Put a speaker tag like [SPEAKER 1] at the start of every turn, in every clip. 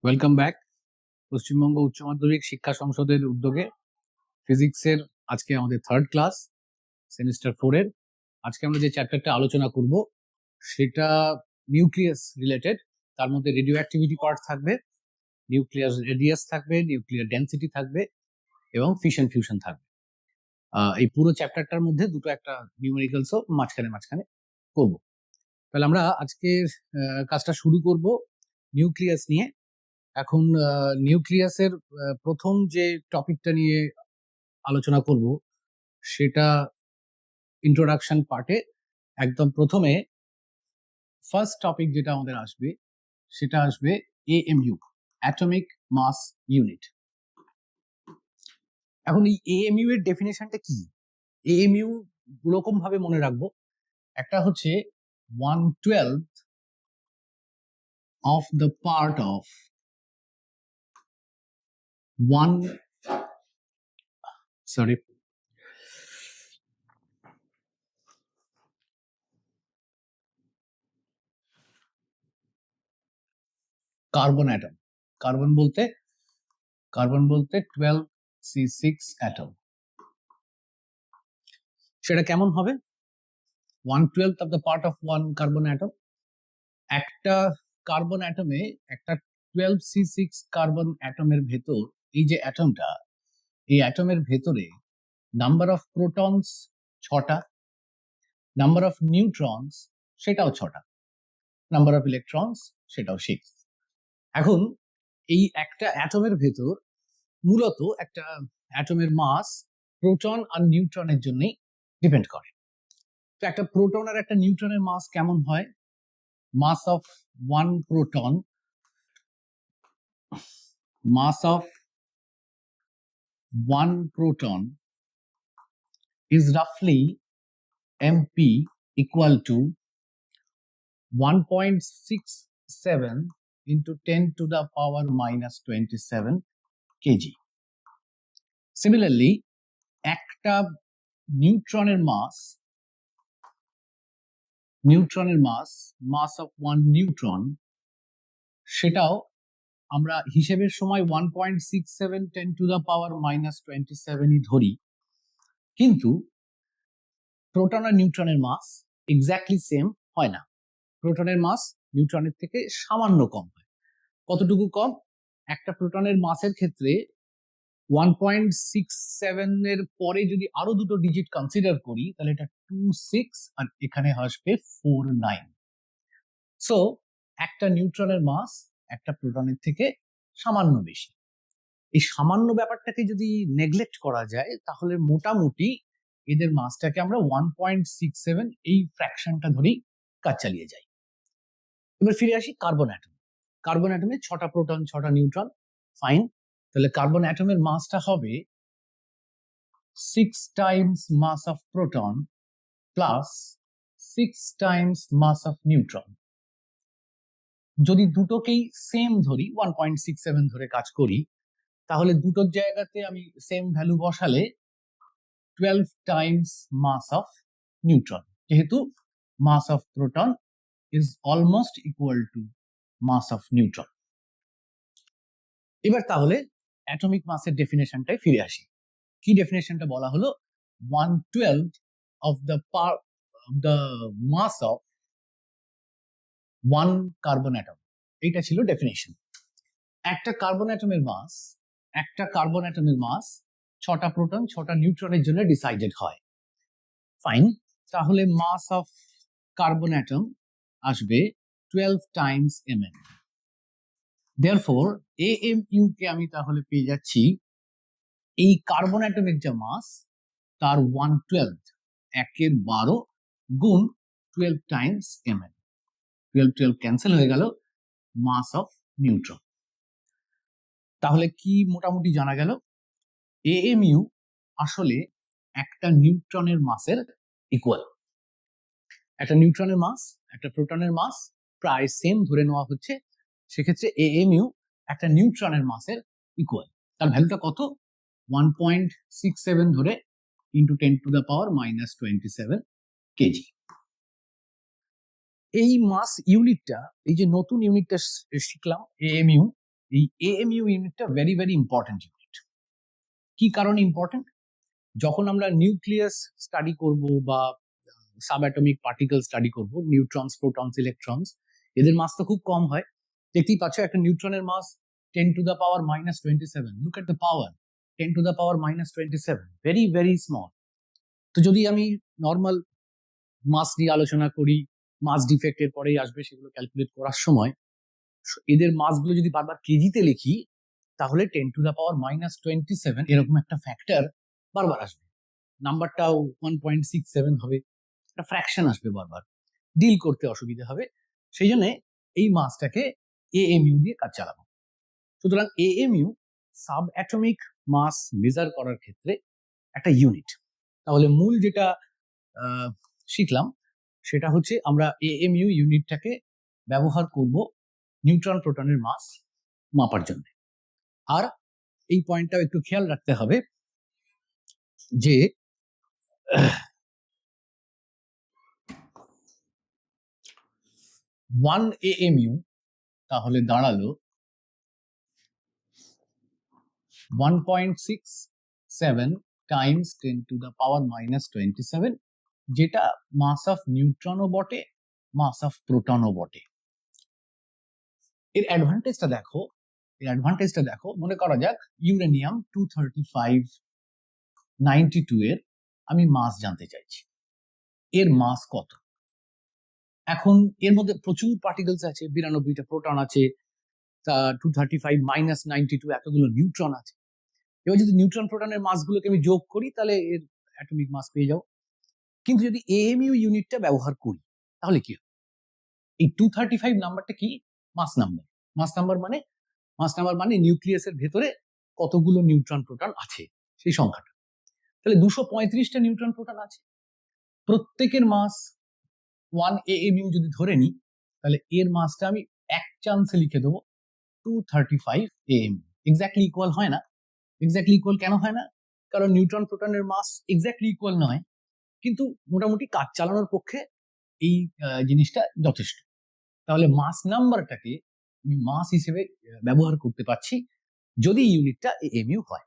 [SPEAKER 1] Welcome back. Paschimbanga উচ্চ মাধ্যমিক শিক্ষা সংসদের উদ্যোগে ফিজিক্সের আজকে আমাদের থার্ড ক্লাস, সেমিস্টার 4 এর। আজকে আমরা যে চ্যাপ্টারটা আলোচনা করব সেটা নিউক্লিয়াস রিলেটেড। তার মধ্যে রেডিও অ্যাক্টিভিটি পার্ট থাকবে, নিউক্লিয়াস রেডিয়াস থাকবে, নিউক্লিয়ার ডেন্সিটি থাকবে এবং ফিশন ফিউশন থাকবে। এই পুরো চ্যাপ্টারটার মধ্যে দুটো একটা নিউমেরিক্যালসও মাঝখানে মাঝখানে করব। তাহলে আমরা আজকের কাজটা শুরু করব নিউক্লিয়াস নিয়ে। এখন নিউক্লিয়াসের প্রথম যে টপিকটা নিয়ে আলোচনা করব সেটা ইন্ট্রোডাকশন পার্টে একদম প্রথমে ফার্স্ট টপিক যেটা আমাদের আসবে সেটা আসবে এএমইউ, অ্যাটমিক মাস ইউনিট। এখন এই এএমইউ এর ডেফিনেশনটা কি? এএমইউ দুরকম ভাবে মনে রাখবো। একটা হচ্ছে 1/12 of the part of 1 sorry carbon atom. Carbon বলতে 12C6 অ্যাটম। সেটা কেমন হবে? 1/12 of the part of 1 carbon atom. একটা কার্বন অ্যাটমে, একটা 12C6 কার্বন অ্যাটমের ভেতর, এই যে অ্যাটমটা, এই অ্যাটমের ভেতরে নাম্বার অফ প্রোটনস 6টা, নাম্বার অফ নিউট্রনস সেটাও 6টা, নাম্বার অফ ইলেকট্রনস সেটাও 6। এখন এই একটা অ্যাটমের ভেতর মূলত একটা অ্যাটমের মাস প্রোটন আর নিউট্রনের জন্যই ডিপেন্ড করে। তো একটা প্রোটন আর একটা নিউট্রনের মাস কেমন হয়? Mass of one proton, mass of one proton is roughly mp equal to 1.67 into 10 to the power minus 27 kg. Similarly, একটা নিউট্রনের মাস অফ ওয়ান নিউট্রন, সেটাও আমরা হিসেবের সময় 1.67 10 to the power minus 27 ধরি, কিন্তু প্রোটন আর নিউট্রনের মাস এক্স্যাক্টলি সেম হয় না। প্রোটনের মাস নিউট্রনের থেকে সামান্য কম হয়। কতটুকু কম? একটা প্রোটনের মাসের ক্ষেত্রে 1.67 এর পরে যদি আরো দুটো ডিজিট কনসিডার করি তাহলে এটা 26 আর এখানে আসবে 49। সো একটা নিউট্রনের মাস একটা প্রোটনের থেকে সামান্য বেশি। এই সামান্য ব্যাপারটাকে যদি নেগলেক্ট করা যায় তাহলে মোটামুটি এদের মাসটাকে আমরা 1.67 এই ফ্র্যাকশনটা ধরেই কাজ চালিয়ে যাই। এবার ফিরে আসি কার্বন অ্যাটম। কার্বন অ্যাটমে 6টা প্রোটন 6টা নিউট্রন, ফাইন। তাহলে কার্বন অ্যাটমের মাসটা হবে 6 times mass of proton plus 6 times mass of neutron. যদি দুটোকেই সেম ধরি, 1.67 ধরে কাজ করি, তাহলে দুটোর জায়গাতে আমি সেম ভ্যালু বসালে 12 টাইমস মাস অফ নিউট্রন, যেহেতু mass of proton is almost equal to mass of neutron. এবার তাহলে অ্যাটমিক মাসের ডেফিনেশনটাই ফিরে আসি। কি ডেফিনেশনটা বলা হলো? 1/12 of the mass of one carbon atom। এইটা ছিল ডেফিনেশন। একটা কার্বন অ্যাটমের মাস 6টা প্রোটন 6টা নিউট্রনের জন্য ডিসাইডেড হয়, ফাইন। তাহলে মাস অফ কার্বন অ্যাটম আসবে 12 টাইমস mn। দেয়ারফর AMU কে আমি তাহলে পেয়ে যাচ্ছি এই কার্বন অ্যাটমের যে মাস তার 1/12, 1/12 গুণ 12 টাইমস mn। 12 ক্যান্সেল হয়ে গেল, মাস অফ নিউট্রন। তাহলে কি মোটামুটি জানা গেল? AMU আসলে একটা নিউট্রনের মাসের ইকুয়াল। একটা নিউট্রনের মাস একটা প্রোটনের মাস প্রায় সেম ধরে নেওয়া হচ্ছে, সেক্ষেত্রে AMU একটা নিউট্রনের মাসের ইকুয়াল। তার ভ্যালুটা কত? 1.67 ধরে into 10 two the power minus 27 KG. এই মাস ইউনিটটা, এই যে নতুন ইউনিটটা শিখলাম AMU, এই এএমইউ ইউনিটটা ভেরি ভেরি ইম্পর্টেন্ট ইউনিট। কি কারণে ইম্পর্টেন্ট? যখন আমরা নিউক্লিয়াস স্টাডি করব বা সাব অ্যাটমিক পার্টিকেল স্টাডি করব, নিউট্রনস, প্রোটনস, ইলেকট্রনস, এদের মাস তো খুব কম হয়। দেখতেই পাচ্ছ একটা নিউট্রনের মাস 10⁻⁻27। Look at the power, 10⁻⁻27, very very small. তো যদি আমি নর্মাল মাস নিয়ে আলোচনা করি, মাস ডিফেক্টের পরেই আসবে, সেগুলো ক্যালকুলেট করার সময় এদের মাসগুলো যদি বারবার কেজিতে লিখি, তাহলে 10⁻⁻27 এরকম একটা ফ্যাক্টর বারবার আসবে। নাম্বারটাও 1.67 হবে, একটা ফ্র্যাকশন আসবে বারবার, ডিল করতে অসুবিধা হবে। সেই জন্য এই মাসটাকে এএমইউ দিয়ে কাজ চালাবো। সুতরাং AMU sub atomic mass measure করার ক্ষেত্রে একটা ইউনিট। তাহলে মূল যেটা শিখলাম সেটা হচ্ছে আমরা এএমইউ ইউনিটটাকে ব্যবহার করব নিউট্রন প্রোটনের মাস মাপার জন্য। আর এই পয়েন্টটাও একটু খেয়াল রাখতে হবে যে 1 এএমইউ তাহলে দাঁড়ালো 1.67 টাইমস 10⁻⁻27, যেটা মাস অফ নিউট্রনও বটে, মাস অফ প্রোটনও বটে। এর অ্যাডভান্টেজটা দেখো, মনে করা যাক ইউরেনিয়াম 23592 এর আমি মাস জানতে চাইছি, এর মাস কত। এখন এর মধ্যে প্রচুর পার্টিকেলস আছে, 92টা প্রোটন আছে, 235 - 92 এতগুলো নিউট্রন আছে। এবার যদি নিউট্রন প্রোটনের মাসগুলোকে আমি যোগ করি, তাহলে এর অ্যাটমিক মাস পেয়ে যাও। কিন্তু যদি এএমইউ ইউনিটটা ব্যবহার করি, তাহলে কি হবে? এই 235 নাম্বারটা কি? মাস নাম্বার। মাস নাম্বার মানে নিউক্লিয়াসের ভেতরে কতগুলো নিউট্রন প্রোটন আছে সেই সংখ্যাটা। তাহলে 235টা নিউট্রন প্রোটন আছে, প্রত্যেকের মাস 1 এএমইউ যদি ধরে নিই, তাহলে এর মাসটা আমি এক চান্সে লিখে দেবো 235 এএমইউ। এক্স্যাক্টলি ইকুয়াল হয় না। এক্স্যাক্টলি ইকুয়াল কেন হয় না? কারণ নিউট্রন প্রোটনের মাস এক্স্যাক্টলি ইকুয়াল নয়, কিন্তু মোটামুটি কাজ চালানোর পক্ষে এই জিনিসটা যথেষ্ট। তাহলে মাস নাম্বারটাকে আমি মাস হিসেবে ব্যবহার করতে পারছি যদি ইউনিটটা এএমইউ হয়।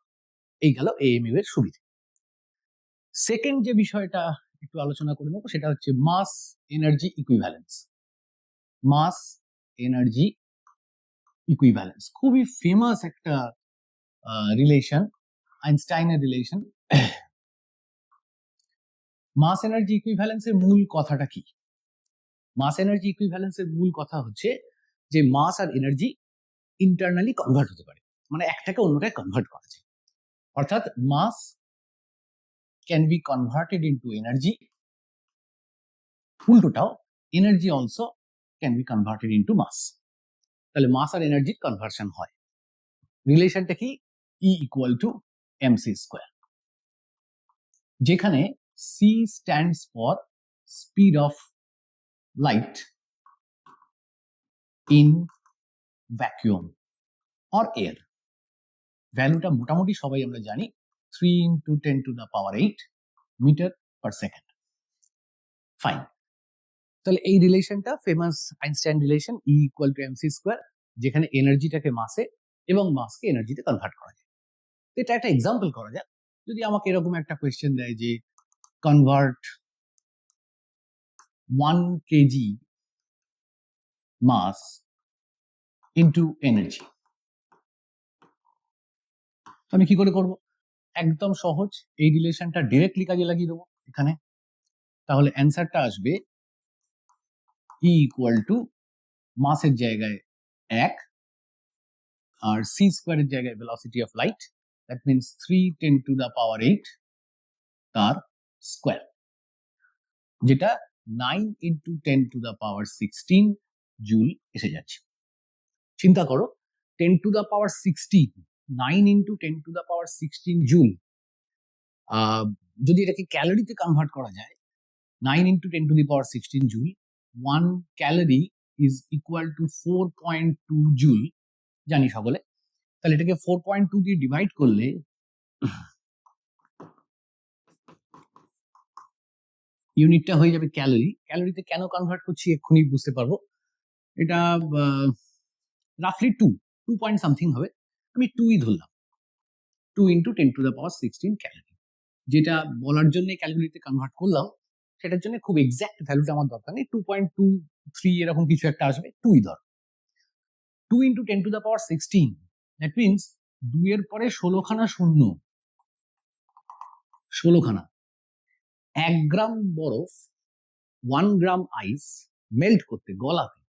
[SPEAKER 1] এই গেল এএমইউ এর সুবিধা। সেকেন্ড যে বিষয়টা একটু আলোচনা করে নেবো সেটা হচ্ছে মাস এনার্জি ইকুইভ্যালেন্স। মাস এনার্জি ইকুইভ্যালেন্স খুবই ফেমাস একটা রিলেশন, আইনস্টাইনের রিলেশন। মাস এনার্জি ইকুইভ্যালেন্সের মূল কথাটা কি? মাস এনার্জি ইকুইভ্যালেন্সের মূল কথা হচ্ছে যে মাস আর এনার্জি ইন্টারনালি কনভার্ট হতে পারে, মানে একটাকে অন্যটাকে কনভার্ট করা যায়। অর্থাৎ mass can be converted into energy, উল্টোটাও energy also can be converted into mass. তাহলে মাস আর এনার্জির কনভার্সন হয়। রিলেশনটা কি? E equal to mc square, যেখানে c stands for speed of light in vacuum or air. ভ্যালুটা মোটামুটি সবাই আমরা জানি, 3 × 10⁸ মিটার পার সেকেন্ড। ফাইন। তাহলে এই রিলেশনটা famous Einstein relation, E equal to mc square, যেখানে এনার্জিটাকে মাসে এবং মাসকে এনার্জিতে কনভার্ট করা যায়। এটা একটা এক্সাম্পল করা যাক। যদি আমাকে এরকম একটা কোয়েশ্চেন দেয় যে convert 1 kg mass into energy, আমি কি করে করব? একদম সহজ, এই রিলেশনটা ডিরেক্টলি কাজে লাগিয়ে দেবো এখানে। তাহলে অ্যান্সারটা আসবে E ইকুয়াল টু মাসের জায়গায় 1 আর c স্কোয়ারের জায়গায় velocity of light, that means 3 × 10⁸ তার স্কোয়ার, যেটা 9 × 10⁻16 জুল এসে যাচ্ছে। চিন্তা করো, 10⁻16, 9 × 10⁻16 জুল। যদি এটাকে ক্যালোরিতে কনভার্ট করা যায়, 9 × 10⁻16 joule, 1 calorie is equal to 4.2 joule, জানি সকলে। তাহলে এটাকে 4.2 দিয়ে ডিভাইড করলে ইউনিটটা হয়ে যাবে ক্যালোরি। ক্যালোরিতে কেন কনভার্ট করছি এক্ষুনি বুঝতে পারবো। এটা রাফলি 2 2 পয়েন্ট সামথিং হবে, আমি 2ই ধরলাম, 2 × 10⁻16 ক্যালোরি। যেটা বলার জন্য ক্যালোরিতে কনভার্ট করলাম, সেটার জন্য খুব এক্সাক্ট ভ্যালুটা আমার দরকার নেই, 2.23 এরকম কিছু একটা আসবে, 2ই ধর। 2 × 10⁻16, দ্যাট মিনস 2 এর পরে 16খানা শূন্য, 16খানা। 1 গ্রাম বরফ, 1 গ্রাম আইস মেল্ট করতে, গলাতে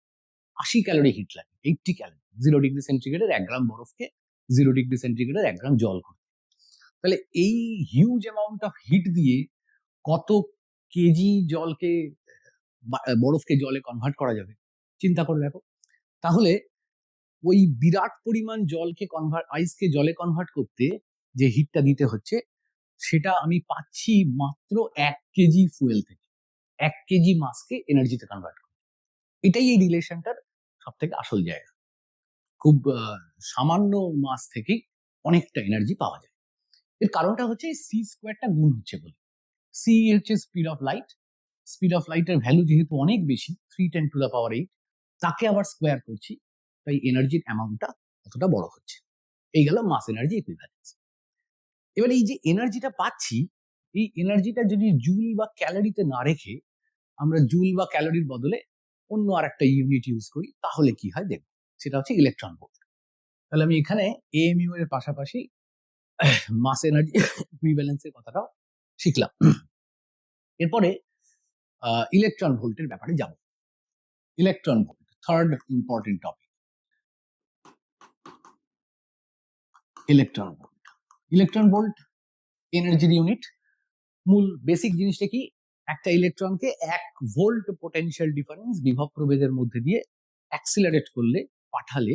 [SPEAKER 1] 80 ক্যালোরি হিট লাগে, 80 ক্যালোরি। 0 ডিগ্রি সেন্টিগ্রেডের 1 গ্রাম বরফকে 0 ডিগ্রি সেন্টিগ্রেডের 1 গ্রাম জল করতে। তাহলে এই হিউজ অ্যামাউন্ট অফ হিট দিয়ে কত কেজি জলকে, বরফকে জলে কনভার্ট করা যাবে চিন্তা করে দেখো। তাহলে ওই বিরাট পরিমাণ জলকে আইসকে জলে কনভার্ট করতে যে হিটটা দিতে হচ্ছে, সেটা আমি পাচ্ছি মাত্র 1 কেজি ফুয়েল থেকে, 1 কেজি মাসকে এনার্জিতে কনভার্ট করে। এটাই এই রিলেশনটার সব থেকে আসল জায়গা। খুব সামান্য মাস থেকেই অনেকটা এনার্জি পাওয়া যায়। এর কারণটা হচ্ছে সি স্কোয়ারটা গুণ হচ্ছে বলে। সি হচ্ছে speed of light, speed of লাইটের ভ্যালু যেহেতু অনেক বেশি, 3×10⁸, তাকে আবার স্কোয়ার করছি, তাই এনার্জির অ্যামাউন্টটা অতটা বড় হচ্ছে। এই গেল মাস এনার্জি ইকুইভ্যালেন্স। এবার এই যে এনার্জিটা পাচ্ছি, এই এনার্জিটা যদি জুল বা ক্যালোরিতে না রেখে আমরা জুল বা ক্যালোরির বদলে অন্য আর একটা ইউনিট ইউজ করি, তাহলে কি হয় দেখব, সেটা হচ্ছে ইলেকট্রন ভোল্ট। তাহলে আমি এখানে এএমইউ এর পাশাপাশি মাস এনার্জি ইকুইভ্যালেন্সের কথাটাও শিখলাম। এরপরে ইলেকট্রন ভোল্টের ব্যাপারে যাব। Electron volt, third important topic. Electron volt, electron volt এনার্জির ইউনিট। মূল বেসিক জিনিসটা কি, একটা ইলেকট্রনকে 1 ভোল্ট পোটেনশিয়াল ডিফারেন্স, বিভব প্রভেদের মধ্যে দিয়ে অ্যাক্সিলারেট করলে, পাঠালে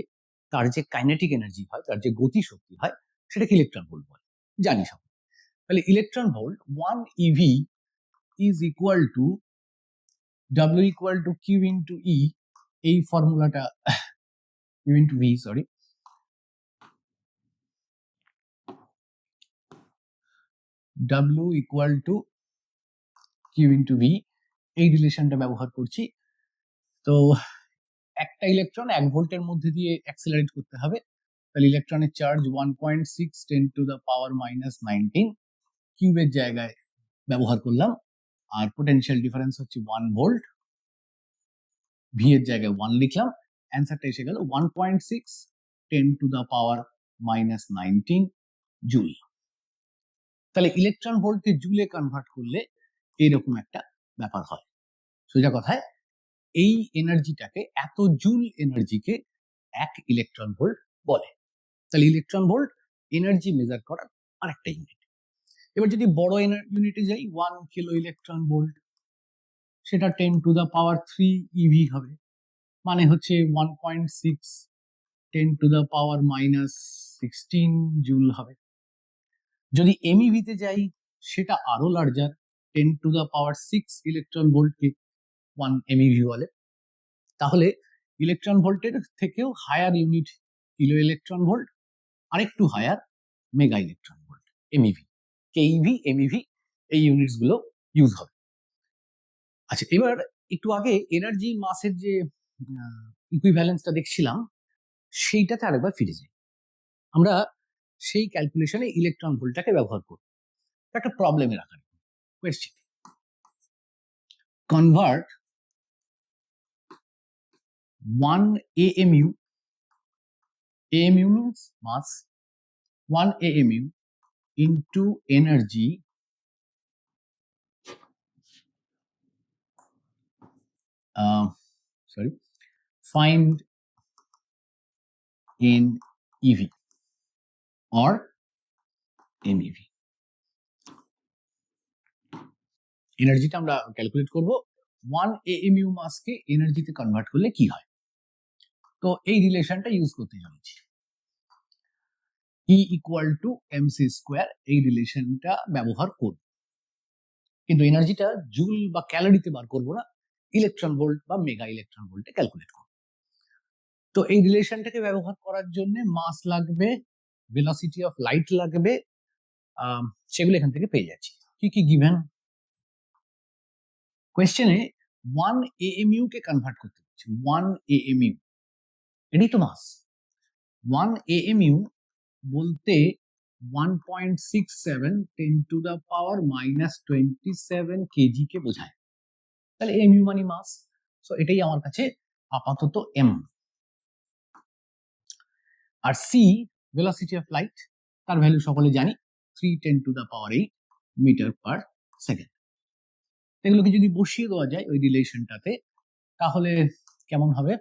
[SPEAKER 1] তার যে কাইনেটিক এনার্জি হয়, তার যে গতি শক্তি হয়, সেটাকে ইলেকট্রন ভোল্ট বলে, জানি সব। তাহলে electron volt 1 eV is equal to W equal to Q into E, এই ফর্মুলাটা Q into V, sorry, W equal to Q into V, এই রিলেশনটা ব্যবহার করছি। তো একটা ইলেকট্রন 1 ভোল্টের মধ্যে দিয়ে অ্যাক্সিলারেট করতে হবে, তাহলে ইলেকট্রনের চার্জ 1.6 10⁻⁻19 কিউবের জায়গায় ব্যবহার করলাম, আর পোটেনশিয়াল ডিফারেন্স হচ্ছে 1 ভোল্ট, ভি এর জায়গায় 1 লিখলাম, অ্যান্সারটা এসে গেল 1.6 10⁻⁻19 জুল। তাহলে ইলেকট্রন ভোল্টকে জুলে কনভার্ট করলে এইরকম একটা ব্যাপার হয়। সোজা কথায় এই এনার্জিটাকে, এত জুল এনার্জিকে 1 ইলেকট্রন ভোল্ট বলে। তাহলে ইলেকট্রন ভোল্ট এনার্জি মেজার করার আরেকটা ইউনিট। এবার যদি বড় ইউনিটে যাই, 1 কিলো ইলেকট্রন ভোল্ট, সেটা 10⁻³ EV হবে, মানে হচ্ছে 1.6 10⁻⁻16 জুল হবে। যদি এমইভি তে যাই, সেটা আরো লার্জার, 10⁻6 ইলেকট্রন ভোল্টকে 1 এমইভি বলে। তাহলে ইলেকট্রন ভোল্টের থেকেও higher unit kilo electron volt, আরেকটু higher mega electron volt, MeV, keV, MeV, এই ইউনিটস গুলো ইউজ হবে। আচ্ছা, এবার একটু আগে এনার্জি মাসের যে ইকুইভ্যালেন্সটা দেখছিলাম, সেইটাতে আরেকবার ফিরে যাই। আমরা সেই ক্যালকুলেশনে ইলেকট্রন ভোল্টটাকে ব্যবহার করব একটা প্রবলেমের আকারে। Question, convert 1 AMU, AMU means mass, 1 AMU into energy find in EV or MEV. এনার্জিটা আমরা ক্যালকুলেট করব 1 AMU মাসকে এনার্জিতে কনভার্ট করলে কি হয়। তো এই রিলেশনটা ইউজ করতে চলেছি, E equal to mc square, এই রিলেশনটা ব্যবহার করব, কিন্তু এনার্জিটা জুল বা ক্যালোরিতে বার করব না, ইলেকট্রন ভোল্ট বা মেগা ইলেকট্রন ভোল্টে ক্যালকুলেট করব। তো এই রিলেশনটাকে ব্যবহার করার জন্য মাস লাগবে, ভেলোসিটি অফ লাইট লাগবে, সেগুলো এখান থেকে পেয়ে যাচ্ছি। কি কি গিভেন কোয়েশ্চেনে 1 AMU কে কনভার্ট করতে হচ্ছে, 1 AMU, এটাই তো মাস। 1 AMU বলতে 1.67 10⁻⁻27 কেজি কে বোঝায়। তাহলে এমইউ মানে মাস, সো এটাই আমার কাছে আপাতত এম। আর সি ভেলোসিটি অফ লাইট, তার ভ্যালু সকলে জানি 3 × 10⁸ মিটার পার সেকেন্ড। এগুলোকে যদি বসিয়ে দেওয়া যায় ওই রিলেশনটাতে তাহলে কেমন হবে?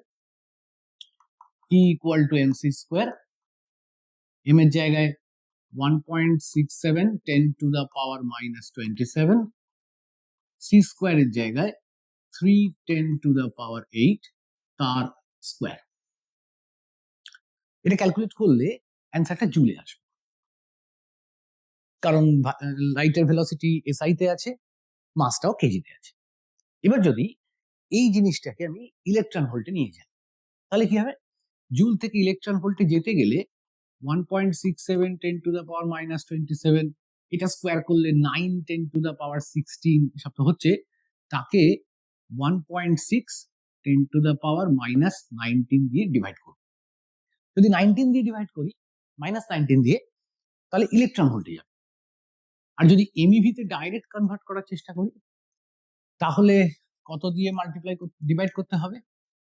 [SPEAKER 1] E = mc², m এর জায়গায় 1.67 10⁻⁻27, c² এর জায়গায় 3 × 10⁸ তার স্কোয়ার। এটা ক্যালকুলেট করলে অ্যান্সারটা জুলে আসবে, কারণ লাইটের ভেলোসিটি এসআই তে আছে, মাসটাও কেজিতে আছে। এবার যদি এই জিনিসটাকে আমি ইলেকট্রন ভোল্টে নিয়ে যাই তাহলে কি হবে? জুল থেকে ইলেকট্রন ভোল্টে যেতে গেলে 1.67 10⁻⁻27 এটা স্কোয়ার করলে 9 10⁻16 এসব তো হচ্ছে, তাকে 1.6 10⁻⁻19 দিয়ে ডিভাইড করব। যদি 19 দিয়ে ডিভাইড করি -19 দিয়ে, তাহলে ইলেকট্রন ভোল্টে যাবে। আর যদি এমইভি তে ডাইরেক্ট কনভার্ট করার চেষ্টা করি তাহলে কত দিয়ে ডিভাইড করতে হবে?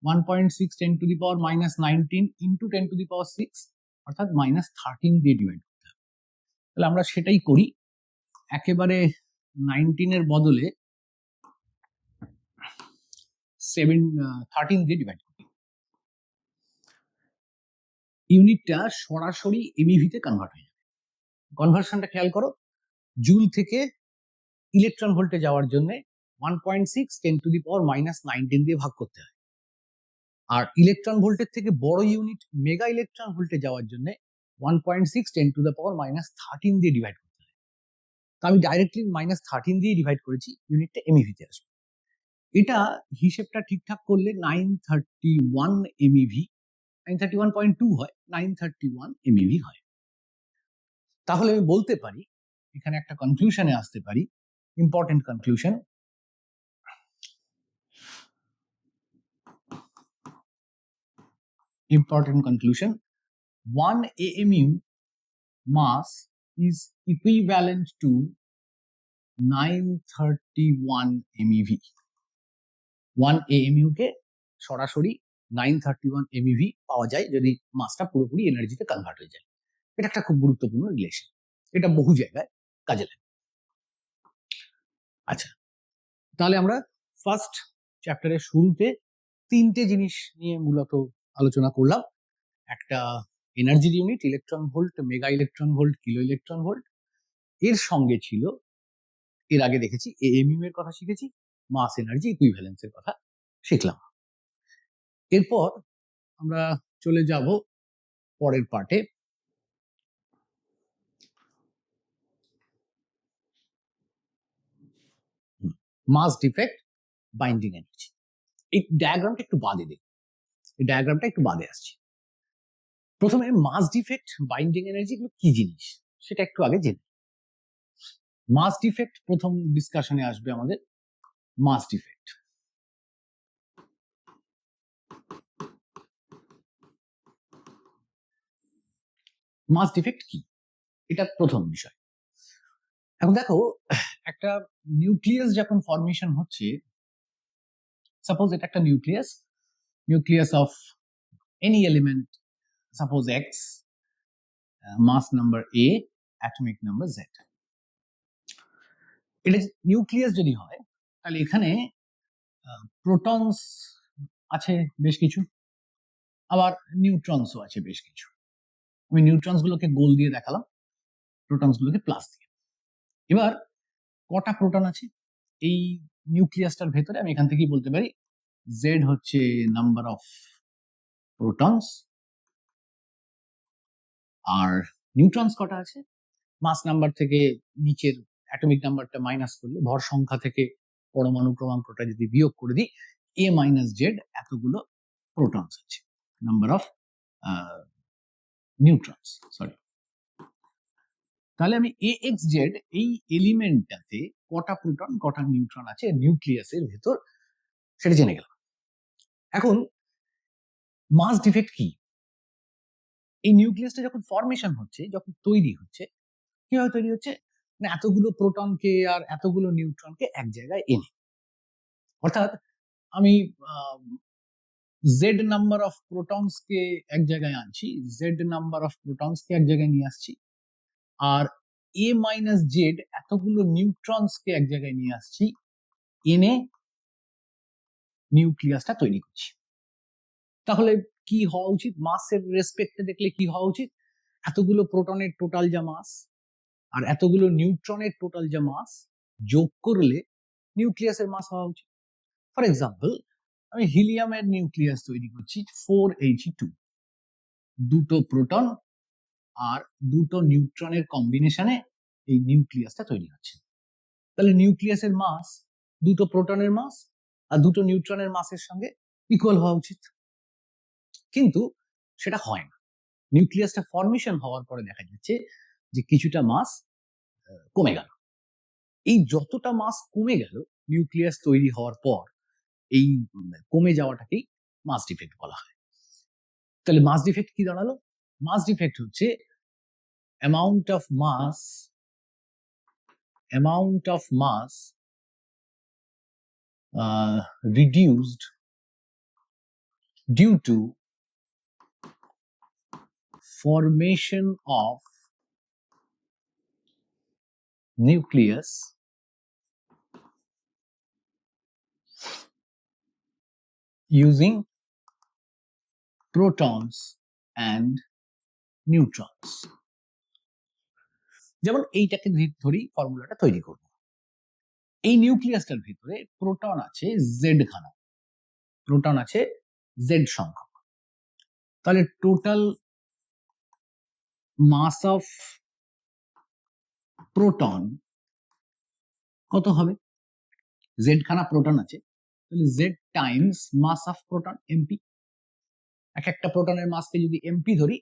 [SPEAKER 1] 1.6 10⁻⁻19 ইন্টু 10⁻6 অর্থাৎ -13 দিয়ে ডিভাইড করতে হবে। তাহলে আমরা সেটাই করি, একেবারে 19 এর বদলে 13 দিয়ে ডিভাইড করি। ইউনিটটা সরাসরি এমইভি তে কনভার্ট হয়ে যাবে। কনভার্সনটা খেয়াল করো, জুল থেকে ইলেকট্রন ভোল্টে যাওয়ার জন্য 1.6 10⁻⁻19 দিয়ে ভাগ করতে হয়, আর ইলেকট্রন ভোল্টের থেকে বড় ইউনিট মেগা ইলেকট্রন ভোল্টে যাওয়ার জন্য 1.6 10⁻⁻13 দিয়ে ডিভাইড করতে হয়। তো আমি ডাইরেক্টলি -13 দিয়ে ডিভাইড করেছি, ইউনিটটা এমইভি তে আসবে। এটা হিসেবটা ঠিকঠাক করলে 931 এমইভি, 931.2 হয়, 931 এমইভি হয়। তাহলে আমি বলতে পারি, এখানে একটা কনক্লুশনে আসতে পারি, important conclusion. Important conclusion: 1 AMU mass is equivalent to 931 MeV. 1 AMU কে সরাসরি 931 MeV পাওয়া যায় যদি মাসটা পুরোপুরি এনার্জিতে কনভার্ট হয়ে যায়। এটা একটা খুব গুরুত্বপূর্ণ রিলেশন, এটা বহু জায়গায় কাজে লাগে। আচ্ছা, তাহলে আমরা ফার্স্ট চ্যাপ্টারের শুরুতে তিনটে জিনিস নিয়ে মূলত আলোচনা করলাম। একটা এনার্জির unit electron volt, mega electron volt, kilo electron volt, এর সঙ্গে ছিল এর আগে দেখেছি এএমইউ এর কথা শিখেছি, মাস এনার্জি ইকুইভ্যালেন্সের কথা শিখলাম। এরপর আমরা চলে যাব পরের পার্টে, মাস ডিফেক্ট, বাইন্ডিং এনার্জি। এই ডায়াগ্রামটা একটু বাদে দেখুন, এই ডায়াগ্রামটা একটু বাদে আসছে। প্রথমে মাস ডিফেক্ট, বাইন্ডিং এনার্জি এগুলো কি জিনিস সেটা একটু আগে জেনে। মাস ডিফেক্ট প্রথম ডিসকাশনে আসবে আমাদের। মাস ডিফেক্ট, মাস ডিফেক্ট কি এটা প্রথম বিষয়। এখন দেখো, একটা নিউক্লিয়াস যখন ফরমেশন হচ্ছে, সাপোজ এটা একটা nucleus of any element, suppose X, mass number A, atomic number Z. এটা নিউক্লিয়াস যদি হয় তাহলে এখানে প্রোটনস আছে বেশ কিছু, আবার নিউট্রনসও আছে বেশ কিছু। আমি নিউট্রনস গুলোকে গোল দিয়ে দেখালাম, প্রোটনস গুলোকে প্লাস দিয়ে। এবার কটা প্রোটন আছে এই নিউক্লিয়াসটার ভেতরে? আমি এখান থেকেই বলতে পারি জেড হচ্ছে নাম্বার অফ প্রোটনস, আর নিউট্রনস কটা আছে? মাস নাম্বার থেকে নিচের অ্যাটমিক নাম্বারটা মাইনাস করলে, ভর সংখ্যা থেকে পরমাণু ক্রমাঙ্কটা যদি বিয়োগ করে দিই, এ মাইনাস জেড এতগুলো প্রোটনস আছে, নাম্বার অফ নিউট্রনস, সরি। তাহলে আমি এ এক্স জেড এই এলিমেন্টটাতে কটা প্রোটন কটা নিউট্রন আছে নিউক্লিয়াসের ভেতর সেটা জেনে গেলাম। এখন মাস ডিফেক্ট কি? এই নিউক্লিয়াসটা যখন ফরমেশন হচ্ছে, যখন তৈরি হচ্ছে, কিভাবে তৈরি হচ্ছে না, এতগুলো প্রোটনকে আর এতগুলো নিউট্রনকে এক জায়গায় এনে, অর্থাৎ আমি জেড নাম্বার অফ প্রোটনসকে এক জায়গায় আনছি, জেড নাম্বার অফ প্রোটনসকে এক জায়গায় নিয়ে আসছি, আর এ মাইনাস জেড এতগুলো নিউট্রনসকে এক জায়গায় নিয়ে আসছি, এনে নিউক্লিয়াসটা তৈরি করছি। তাহলে কি হওয়া উচিত? মাসের রেসপেক্টে দেখলে কি হওয়া উচিত? এতগুলো প্রোটনের টোটাল যা মাস আর এতগুলো নিউট্রনের টোটাল যা মাস যোগ করলে নিউক্লিয়াসের মাস হওয়া উচিত। ফর এক্সাম্পল, আমি হিলিয়ামের নিউক্লিয়াস তৈরি করছি 4He2, দুটো প্রোটন আর দুটো নিউট্রনের কম্বিনেশনে এই নিউক্লিয়াসটা তৈরি হচ্ছে। তাহলে নিউক্লিয়াসের মাস দুটো প্রোটনের মাস আর দুটো নিউট্রনের মাসের সঙ্গে ইকুয়াল হওয়া উচিত, কিন্তু সেটা হয় না। নিউক্লিয়াসটা ফরমেশন হওয়ার পরে দেখা যাচ্ছে যে কিছুটা মাস কমে গেল। এই যতটা মাস কমে গেল নিউক্লিয়াস তৈরি হওয়ার পর, এই কমে যাওয়াটাকেই মাস ডিফেক্ট বলা হয়। তাহলে মাস ডিফেক্ট কি দাঁড়ালো? মাস ডিফেক্ট হচ্ছে amount of mass reduced due to formation of nucleus using protons and neutrons। যেমন এইটাকে ধরি, ফর্মুলাটা তৈরি করব। এই নিউক্লিয়াসটার ভিতরে প্রোটন আছে জেড খানা, প্রোটন আছে জেড সংখ্যক। তাহলে টোটাল মাস অফ প্রোটন কত হবে? জেড খানা প্রোটন আছে, তাহলে Z times mass of proton MP. এক একটা প্রোটনের মাসকে যদি এমপি ধরি,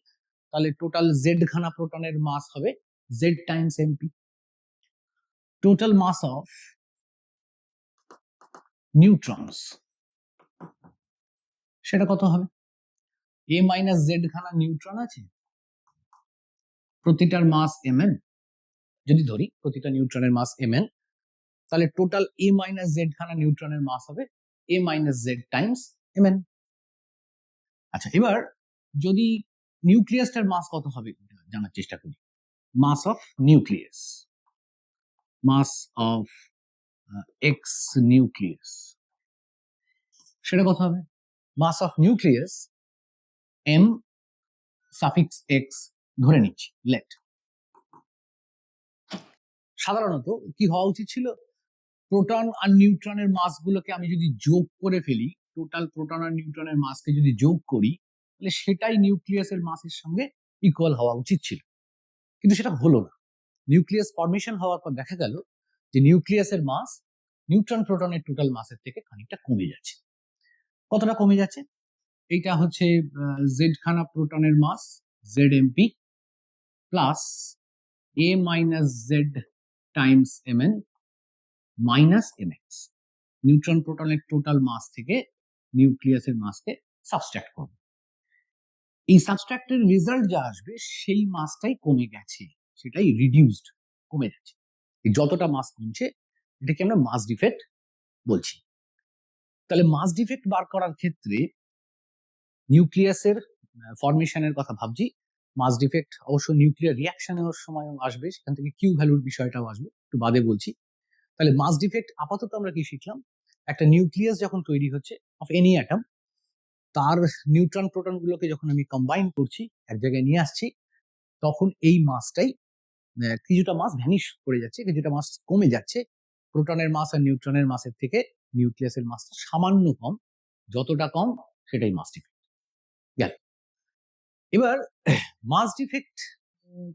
[SPEAKER 1] তাহলে টোটাল জেড খানা প্রোটনের মাস হবে Z times mp. Total mass of neutrons সেটা কত হবে? এ মাইনাস জেড খানা নিউট্রন আছে, প্রতিটার মাস mn যদি ধরি, প্রতিটা নিউট্রনের মাস mn, তাহলে টোটাল এ মাইনাস জেড খানা নিউট্রনের মাস হবে A minus Z times mn। আচ্ছা, এবার যদি নিউক্লিয়াসটার মাস কত হবে জানার চেষ্টা করি। Mass of nucleus, mass of X nucleus, সেটা কত হবে? Mass of nucleus m suffix x ধরে নিচ্ছি, লেট। সাধারণত কি হওয়া উচিত ছিল? প্রোটন আর নিউট্রনের মাসগুলোকে আমি যদি যোগ করে ফেলি, টোটাল প্রোটন আর নিউট্রনের মাসকে যদি যোগ করি, তাহলে সেটাই নিউক্লিয়াসের মাসের সঙ্গে ইকুয়াল হওয়া উচিত ছিল, কিন্তু সেটা হলো না। নিউক্লিয়াস ফরমেশন হওয়ার পর দেখা গেল যে নিউক্লিয়াসের মাস নিউট্রন প্রোটনের টোটাল মাসের থেকে খানিকটা কমে যাচ্ছে। কতটা কমে যাচ্ছে? এইটা হচ্ছে জেড খানা প্রোটনের mass Z mp plus A minus Z times mn minus mx। Neutron প্রোটনের টোটাল মাস থেকে নিউক্লিয়াসের মাসকে সাবস্ট্রাক্ট করব। এই সাবস্ট্রাক্টের রেজাল্ট যা আসবে সেই মাসটাই কমে গেছে, সেটাই রিডিউসড, কমে যাচ্ছে। যতটা মাস কমছে এটাকে আমরা মাস ডিফেক্ট বলছি। তাহলে মাস ডিফেক্ট বার করার ক্ষেত্রে নিউক্লিয়াসের ফরমেশনের কথা ভাবছি, মাস ডিফেক্ট অবশ্য নিউক্লিয়ার রিয়াকশনের সময় আসবে, সেখান থেকে কিউ ভ্যালুর বিষয়টাও আসবে, একটু বাদে বলছি। তাহলে মাস ডিফেক্ট আপাতত আমরা কি শিখলাম? একটা নিউক্লিয়াস যখন তৈরি হচ্ছে অফ এনি অ্যাটম, তার নিউট্রন প্রোটন গুলোকে যখন আমি কম্বাইন করছি, এক জায়গায় নিয়ে আসছি, তখন এই মাসটাই কিছুটা মাস ভ্যানিশ করে যাচ্ছে, কিছুটা মাস কমে যাচ্ছে। প্রোটনের মাস আর নিউট্রনের মাসের থেকে নিউক্লিয়াসের মাসটা সামান্য কম, যতটা কম সেটাই মাস ডিফেক্ট গেল। এবার মাস ডিফেক্ট,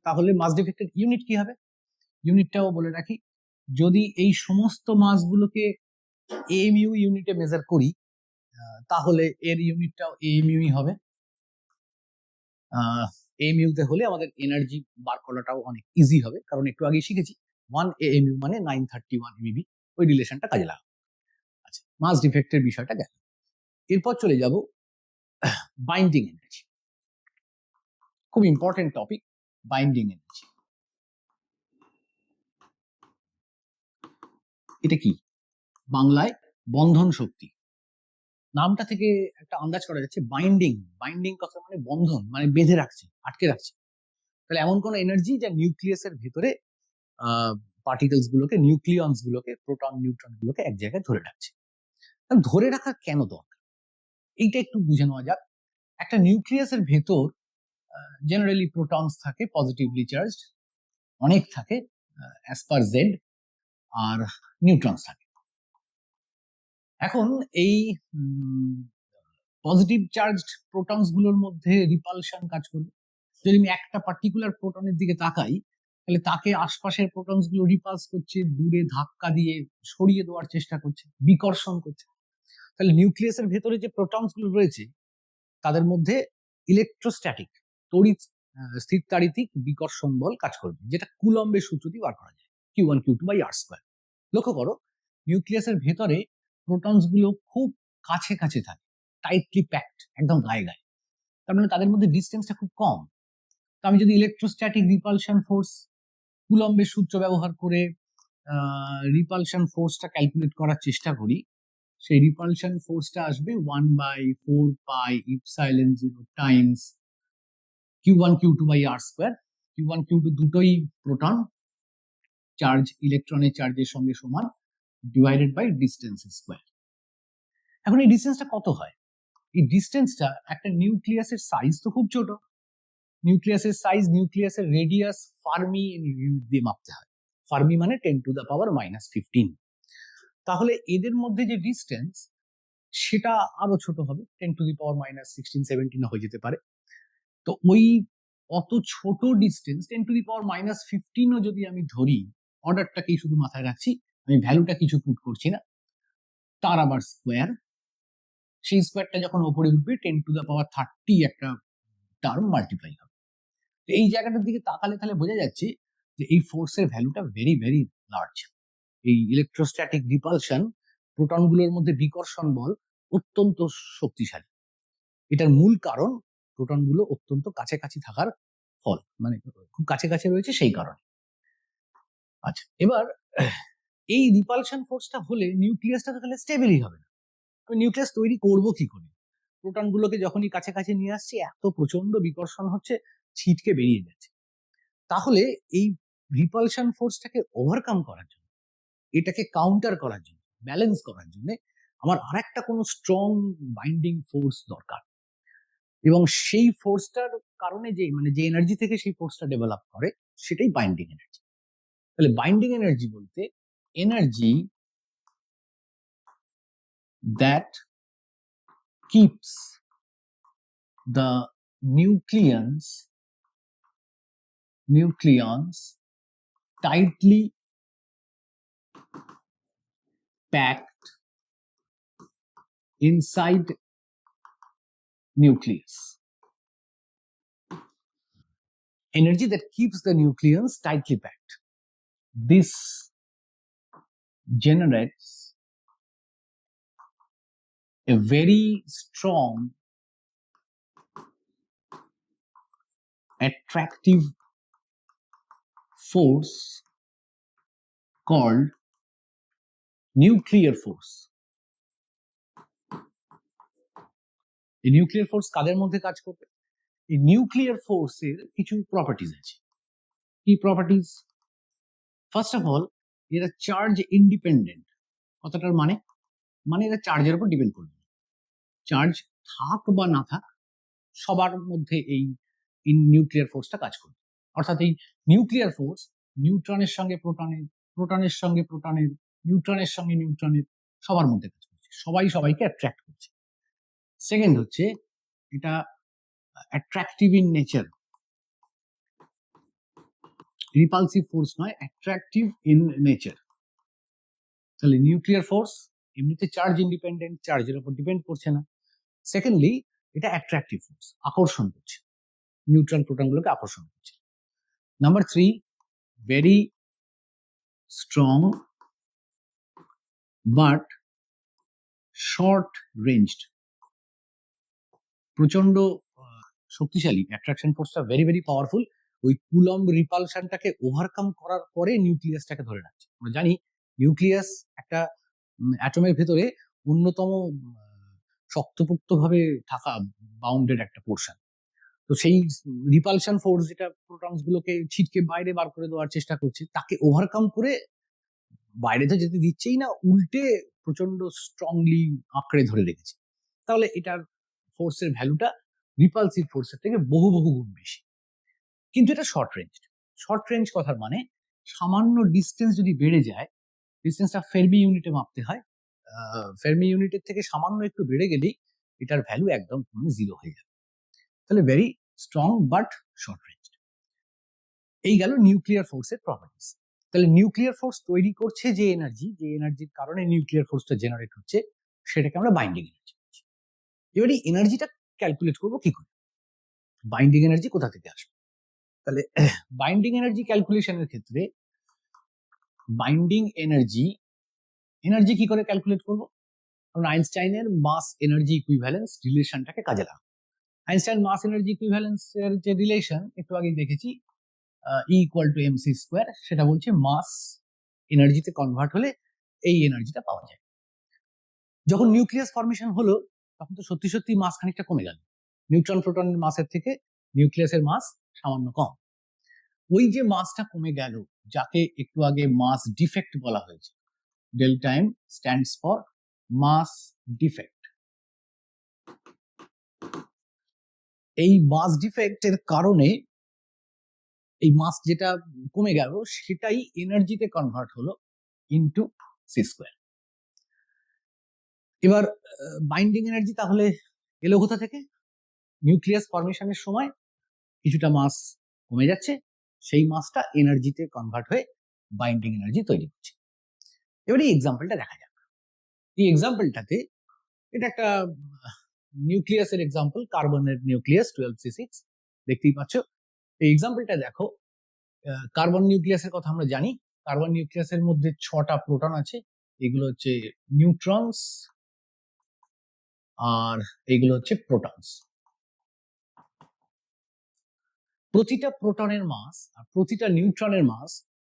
[SPEAKER 1] তাহলে মাস ডিফেক্টের ইউনিট কি হবে? ইউনিটটাও বলে রাখি, যদি এই সমস্ত মাসগুলোকে এএমইউ ইউনিটে মেজার করি, তাহলে এর ইউনিটটাও এএমইউই হবে। এএমইউতে হলে আমাদের এনার্জি বার করাটাও অনেক ইজি হবে, কারণ একটু আগে শিখেছি 1 এএমইউ মানে 931 MeV, ওই রিলেশনটা কাজে লাগাবো। আচ্ছা, মাস ডিফেক্টের বিষয়টা গেল। এরপর চলে যাব বাইন্ডিং এনার্জি। খুব ইম্পর্টেন্ট টপিক, বাইন্ডিং এনার্জি। এটা কি? বাংলায় বন্ধন শক্তি। নামটা থেকে একটা আন্দাজ করা যাচ্ছে বাইন্ডিং। বাইন্ডিং কথা মানে বন্ধন, মানে বেঁধে রাখছে, আটকে রাখছে। তাহলে এমন কোন এনার্জি যা নিউক্লিয়াসের ভেতরে পার্টিকেলস গুলোকে, নিউক্লিয়ন্স গুলোকে, প্রোটন নিউট্রন গুলোকে এক জায়গায় ধরে রাখছে। ধরে রাখার কেন দরকার এইটা একটু বুঝে নেওয়া যাক। একটা নিউক্লিয়াসের ভেতর জেনারেলি প্রোটনস থাকে, পজিটিভলি চার্জড, অনেক থাকে অ্যাজ পার জেড, আর নিউট্রনস থাকে। এখন এই পজিটিভ চার্জড প্রোটনস গুলোর মধ্যে রিপালশন কাজ করবে। যদি আমি একটা পার্টিকুলার প্রোটনের দিকে তাকাই, তাহলে তাকে আশপাশের প্রোটনস গুলো রিপালস করছে, দূরে ধাক্কা দিয়ে সরিয়ে দেওয়ার চেষ্টা করছে, বিকর্ষণ করছে। তাহলে নিউক্লিয়াসের ভেতরে যে প্রোটনস গুলো রয়েছে তাদের মধ্যে ইলেকট্রোস্ট্যাটিক, তড়িৎ স্থিরতাড়িতিক বিকর্ষণ বল কাজ করবে, যেটা কুলম্বের সূত্র দিয়ে বার করা যায়, Q1 Q2 by R square. লক্ষ্য করো, নিউক্লিয়াসের ভেতরে প্রোটনস গুলো খুব কাছে কাছে থাকে, টাইটলি প্যাকড, একদম গায়ে গায়ে। তার মানে তাদের মধ্যে ডিস্টেন্সটা খুব কম। তো আমি যদি ইলেকট্রোস্ট্যাটিক রিপালশন ফোর্স, কুলম্বের সূত্র ব্যবহার করে রিপালশন ফোর্সটা ক্যালকুলেট করার চেষ্টা করি, সেই রিপালশন ফোর্সটা আসবে 1/4πε0 Times Q1 Q2 by R square. Q1 Q2 দুটোই প্রোটন, চার্জ ইলেকট্রনের চার্জের সঙ্গে সমান, ডিভাইডেড বাই ডিস্টেন্স স্কয়ার। এখন এই ডিস্টেন্সটা কত হয়? এই ডিস্টেন্সটা একটা নিউক্লিয়াসের সাইজ তো খুব ছোট, নিউক্লিয়াসের সাইজ, নিউক্লিয়াসের রেডিয়াস ফার্মি ইউনিট দিয়ে মাপতে হয়। ফার্মি মানে 10⁻⁻15। তাহলে এদের মধ্যে যে ডিস্টেন্স সেটা আরো ছোট হবে, 10⁻16-17 হয়ে যেতে পারে। তো ওই অত ছোট ডিস্টেন্স 10⁻15ও যদি আমি ধরি, অর্ডারটাকেই শুধু মাথায় রাখছি, আমি ভ্যালুটা কিছু পুট করছি না, তার আবার স্কোয়ার, সেই স্কোয়ারটা যখন ওপরে উঠবে 10⁻30 একটা টার্ম মাল্টিপ্লাই হবে। এই জায়গাটার দিকে তাকালে তাহলে বোঝা যাচ্ছে যে এই ফোর্সের ভ্যালুটা ভেরি ভেরি লার্জ। এই ইলেকট্রোস্ট্যাটিক রিপালশন, প্রোটনগুলোর মধ্যে বিকর্ষণ বল অত্যন্ত শক্তিশালী। এটার মূল কারণ প্রোটনগুলো অত্যন্ত কাছাকাছি থাকার ফল, মানে খুব কাছে কাছে রয়েছে সেই কারণে। আচ্ছা, এবার এই রিপালশন ফোর্সটা হলে নিউক্লিয়াসটা তো তাহলে স্টেবলই হবে না। আমি নিউক্লিয়াস তৈরি করব কি করে? প্রোটনগুলোকে যখনই কাছে কাছে নিয়ে আসছি, এত প্রচন্ড বিকর্ষণ হচ্ছে, ছিটকে বেরিয়ে যাচ্ছে। তাহলে এই রিপালশন ফোর্সটাকে ওভারকাম করার জন্য, এটাকে কাউন্টার করার জন্য, ব্যালেন্স করার জন্য আমার আর একটা কোনো স্ট্রং বাইন্ডিং ফোর্স দরকার। এবং সেই ফোর্সটার কারণে যে এনার্জি থেকে সেই ফোর্সটা ডেভেলপ করে, সেটাই বাইন্ডিং এনার্জি। তাহলে বাইন্ডিং এনার্জি বলতে energy that keeps the nucleons tightly packed inside nucleus. Energy that keeps the nucleons tightly packed. This generates a very strong attractive force called nuclear force. এই nuclear force কাদের মধ্যে কাজ করবে? এই nuclear ফোর্সের কিছু properties আছে। কি প্রপার্টিজ? ফার্স্ট অফ অল, এরা চার্জ ইন্ডিপেন্ডেন্ট। কথাটার মানে এরা চার্জের উপর ডিপেন্ড করবে। চার্জ থাক বা না থাক, সবার মধ্যে এই নিউক্লিয়ার ফোর্সটা কাজ করবে। অর্থাৎ এই নিউক্লিয়ার ফোর্স নিউট্রনের সঙ্গে প্রোটনের, প্রোটনের সঙ্গে প্রোটনের, নিউট্রনের সঙ্গে নিউট্রনের, সবার মধ্যে কাজ করছে, সবাই সবাইকে অ্যাট্রাক্ট করছে। সেকেন্ড হচ্ছে, এটা attractive in nature, repulsive force নয়, অ্যাট্রাকটিভ ইন নেচার। তাহলে নিউক্লিয়ার ফোর্স এমনিতে চার্জ ইন্ডিপেন্ডেন্ট, চার্জের উপর ডিপেন্ড করছে না। সেকেন্ডলি, এটা অ্যাট্রাকটিভ ফোর্স, আকর্ষণ করছে, নিউট্রন প্রোটনগুলোকে আকর্ষণ করছে। Number 3, very strong but short ranged, প্রচন্ড শক্তিশালী, অ্যাট্রাকশন ফোর্সটা ভেরি ভেরি পাওয়ারফুল। ওই কুলম্ব রিপালশনটাকে ওভারকাম করার পরে নিউক্লিয়াসটাকে ধরে রাখছে। আমরা জানি নিউক্লিয়াস একটা অ্যাটমের ভেতরে অন্যতম শক্তপোক্তভাবে থাকা বাউন্ডেড একটা পোর্শন। তো সেই রিপালশন ফোর্স যেটা প্রোটনস গুলোকে ছিটকে বাইরে বার করে দেওয়ার চেষ্টা করছে, তাকে ওভারকাম করে বাইরে তো যেতে দিচ্ছেই না, উল্টে প্রচন্ড স্ট্রংলি আঁকড়ে ধরে রেখেছে। তাহলে এটার ফোর্সের ভ্যালুটা রিপালসিভ ফোর্সের থেকে বহু বহু গুণ বেশি। কিন্তু এটা শর্ট রেঞ্জ। শর্ট রেঞ্জ কথার মানে সামান্য ডিস্টেন্স যদি বেড়ে যায়, ডিস্টেন্সটা ফেরমি ইউনিটে মাপতে হয়, ফেরমি ইউনিটের থেকে সামান্য একটু বেড়ে গেলেই এটার ভ্যালু একদম জিরো হয়ে যাবে। তাহলে very strong but short range. এই গেল নিউক্লিয়ার ফোর্সের প্রপার্টিস। তাহলে নিউক্লিয়ার ফোর্স তৈরি করছে যে এনার্জির কারণে নিউক্লিয়ার ফোর্সটা জেনারেট হচ্ছে, সেটাকে আমরা বাইন্ডিং এনার্জি বলছি। এবারে এনার্জিটা ক্যালকুলেট করবো কি করে? বাইন্ডিং এনার্জি কোথা থেকে আসবে? তাহলে বাইন্ডিং এনার্জি ক্যালকুলেশনের ক্ষেত্রে বাইন্ডিং এনার্জি কি করে ক্যালকুলেট করবো? কারণ আইনস্টাইনের মাস এনার্জি ইকুইভ্যালেন্স রিলেশনটাকে কাজে লাগাবো। আইনস্টাইন মাস এনার্জি ইকুইভ্যালেন্স এর যে রিলেশন একটু আগে দেখেছি, E equal to mc square, সেটা বলছে মাস এনার্জিতে কনভার্ট হলে এই এনার্জিটা পাওয়া যায়। যখন নিউক্লিয়াস ফরমেশন হলো তখন তো সত্যি সত্যি মাস খানিকটা কমে গেল। নিউট্রন প্রোটনের মাসের থেকে নিউক্লিয়াসের মাস সামান্য কম। ওই যে মাসটা কমে গেল, যাকে একটু আগে মাস ডিফেক্ট বলা হয়েছে, delta M stands for mass defect. এই মাস ডিফেক্টের কারণে এই মাস যেটা কমে গেল সেটাই এনার্জিতে কনভার্ট হলো ইনটু সি স্কোয়ার। এবার বাইন্ডিং এনার্জি তাহলে এলো কোথা থেকে? নিউক্লিয়াস ফরমেশনের সময় কিছুটা মাস কমে যাচ্ছে, সেই মাসটা এনার্জিতে কনভার্ট হয়ে বাইন্ডিং এনার্জি তৈরি হচ্ছে। এবার এই এক্সাম্পলটা দেখা যাক। এই এক্সাম্পলটাতে এটা একটা নিউক্লিয়াসের এক্সাম্পল, কার্বনের নিউক্লিয়াস 12C6 দেখতেই পাচ্ছ। এই এক্সাম্পলটা দেখো, কার্বন নিউক্লিয়াসের কথা আমরা জানি। কার্বন নিউক্লিয়াসের মধ্যে 6টা প্রোটন আছে, এগুলো হচ্ছে নিউট্রনস আর এগুলো হচ্ছে প্রোটনস। প্রতিটা প্রোটনের মাস আর প্রতিটা নিউট্রনের মাস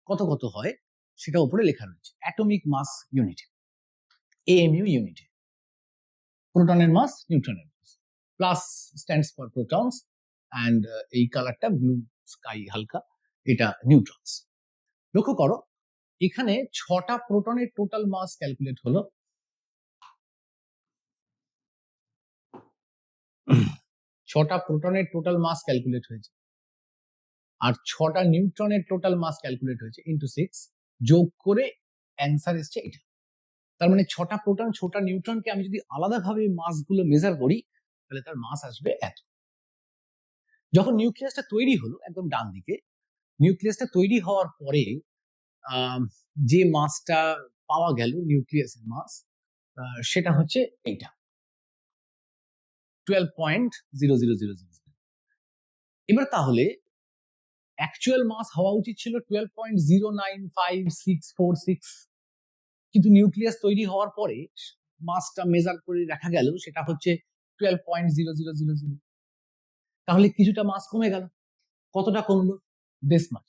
[SPEAKER 1] কত কত হয় সেটা উপরে লেখা রয়েছে অ্যাটমিক মাস ইউনিটে, AMU ইউনিটে। প্রোটনের মাস, নিউট্রনের mass, plus stands for protons, and এই কালারটা ব্লু স্কাই হালকা, এটা নিউট্রনস। লক্ষ্য করো এখানে 6টা প্রোটনের টোটাল মাস ক্যালকুলেট হলো, 6টা প্রোটনের টোটাল মাস ক্যালকুলেট হয়েছে, আর 6টা নিউট্রনের টোটাল মাস ক্যালকুলেট হয়েছে ইন্টু 6, যোগ করে অ্যান্সার এসছে এটা। তার মানে 6টা প্রোটন 6টা নিউট্রনকে আমি যদি আলাদাভাবে মাসগুলো মেজার করি তাহলে তার মাস আসবে এত। যখন নিউক্লিয়াসটা তৈরি হলো একদম ডান দিকে, নিউক্লিয়াসটা তৈরি হওয়ার পরে যে মাসটা পাওয়া গেল নিউক্লিয়াসের মাস, সেটা হচ্ছে এইটা 12.00000। এবার তাহলে অ্যাকচুয়াল মাস হওয়া উচিত ছিল 12.095646, কিন্তু নিউক্লিয়াস তৈরি হওয়ার পরে মাসটা মেজার করে দেখা গেল সেটা হচ্ছে 12.0000। তাহলে কিছুটা মাস কমে গেল। কতটা কমলো? দিস মাচ,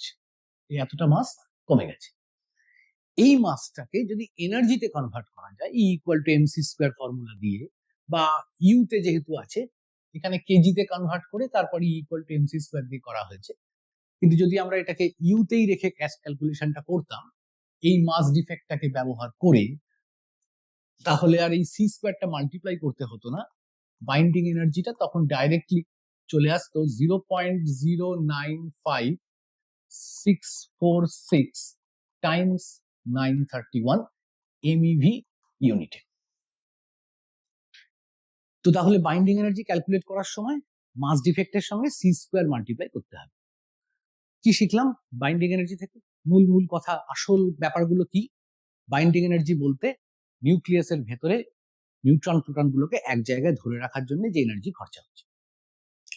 [SPEAKER 1] এই এতটা মাস কমে গেছে। এই মাসটাকে যদি এনার্জিতে কনভার্ট করা যায় E equal to mc square formula দিয়ে, বা ইউতে যেহেতু আছে এখানে কেজিতে কনভার্ট করে তারপর E equal to mc square দিয়ে করা হয়েছে, কিন্তু যদি আমরা এটাকে ইউতেই রেখে ক্যাশ ক্যালকুলেশনটা করতাম এই মাস ডিফেক্টটাকে ব্যবহার করে, তাহলে আর এই সি স্কোয়ারটা মাল্টিপ্লাই করতে হতো না। বাইন্ডিং এনার্জিটা তখন ডাইরেক্টলি চলে আসতো 0.095,646 টাইমস 931 MeV ইউনিটে। তো তাহলে বাইন্ডিং এনার্জি ক্যালকুলেট করার সময় মাস ডিফেক্টের সঙ্গে সি স্কোয়ার মাল্টিপ্লাই করতে হবে। কি শিখলাম বাইন্ডিং এনার্জি থেকে? মূল কথা, আসল ব্যাপারগুলো কি? বাইন্ডিং এনার্জি বলতে নিউক্লিয়াসের ভেতরে নিউট্রন প্রোটন গুলোকে এক জায়গায় ধরে রাখার জন্য যে এনার্জি খরচা হচ্ছে,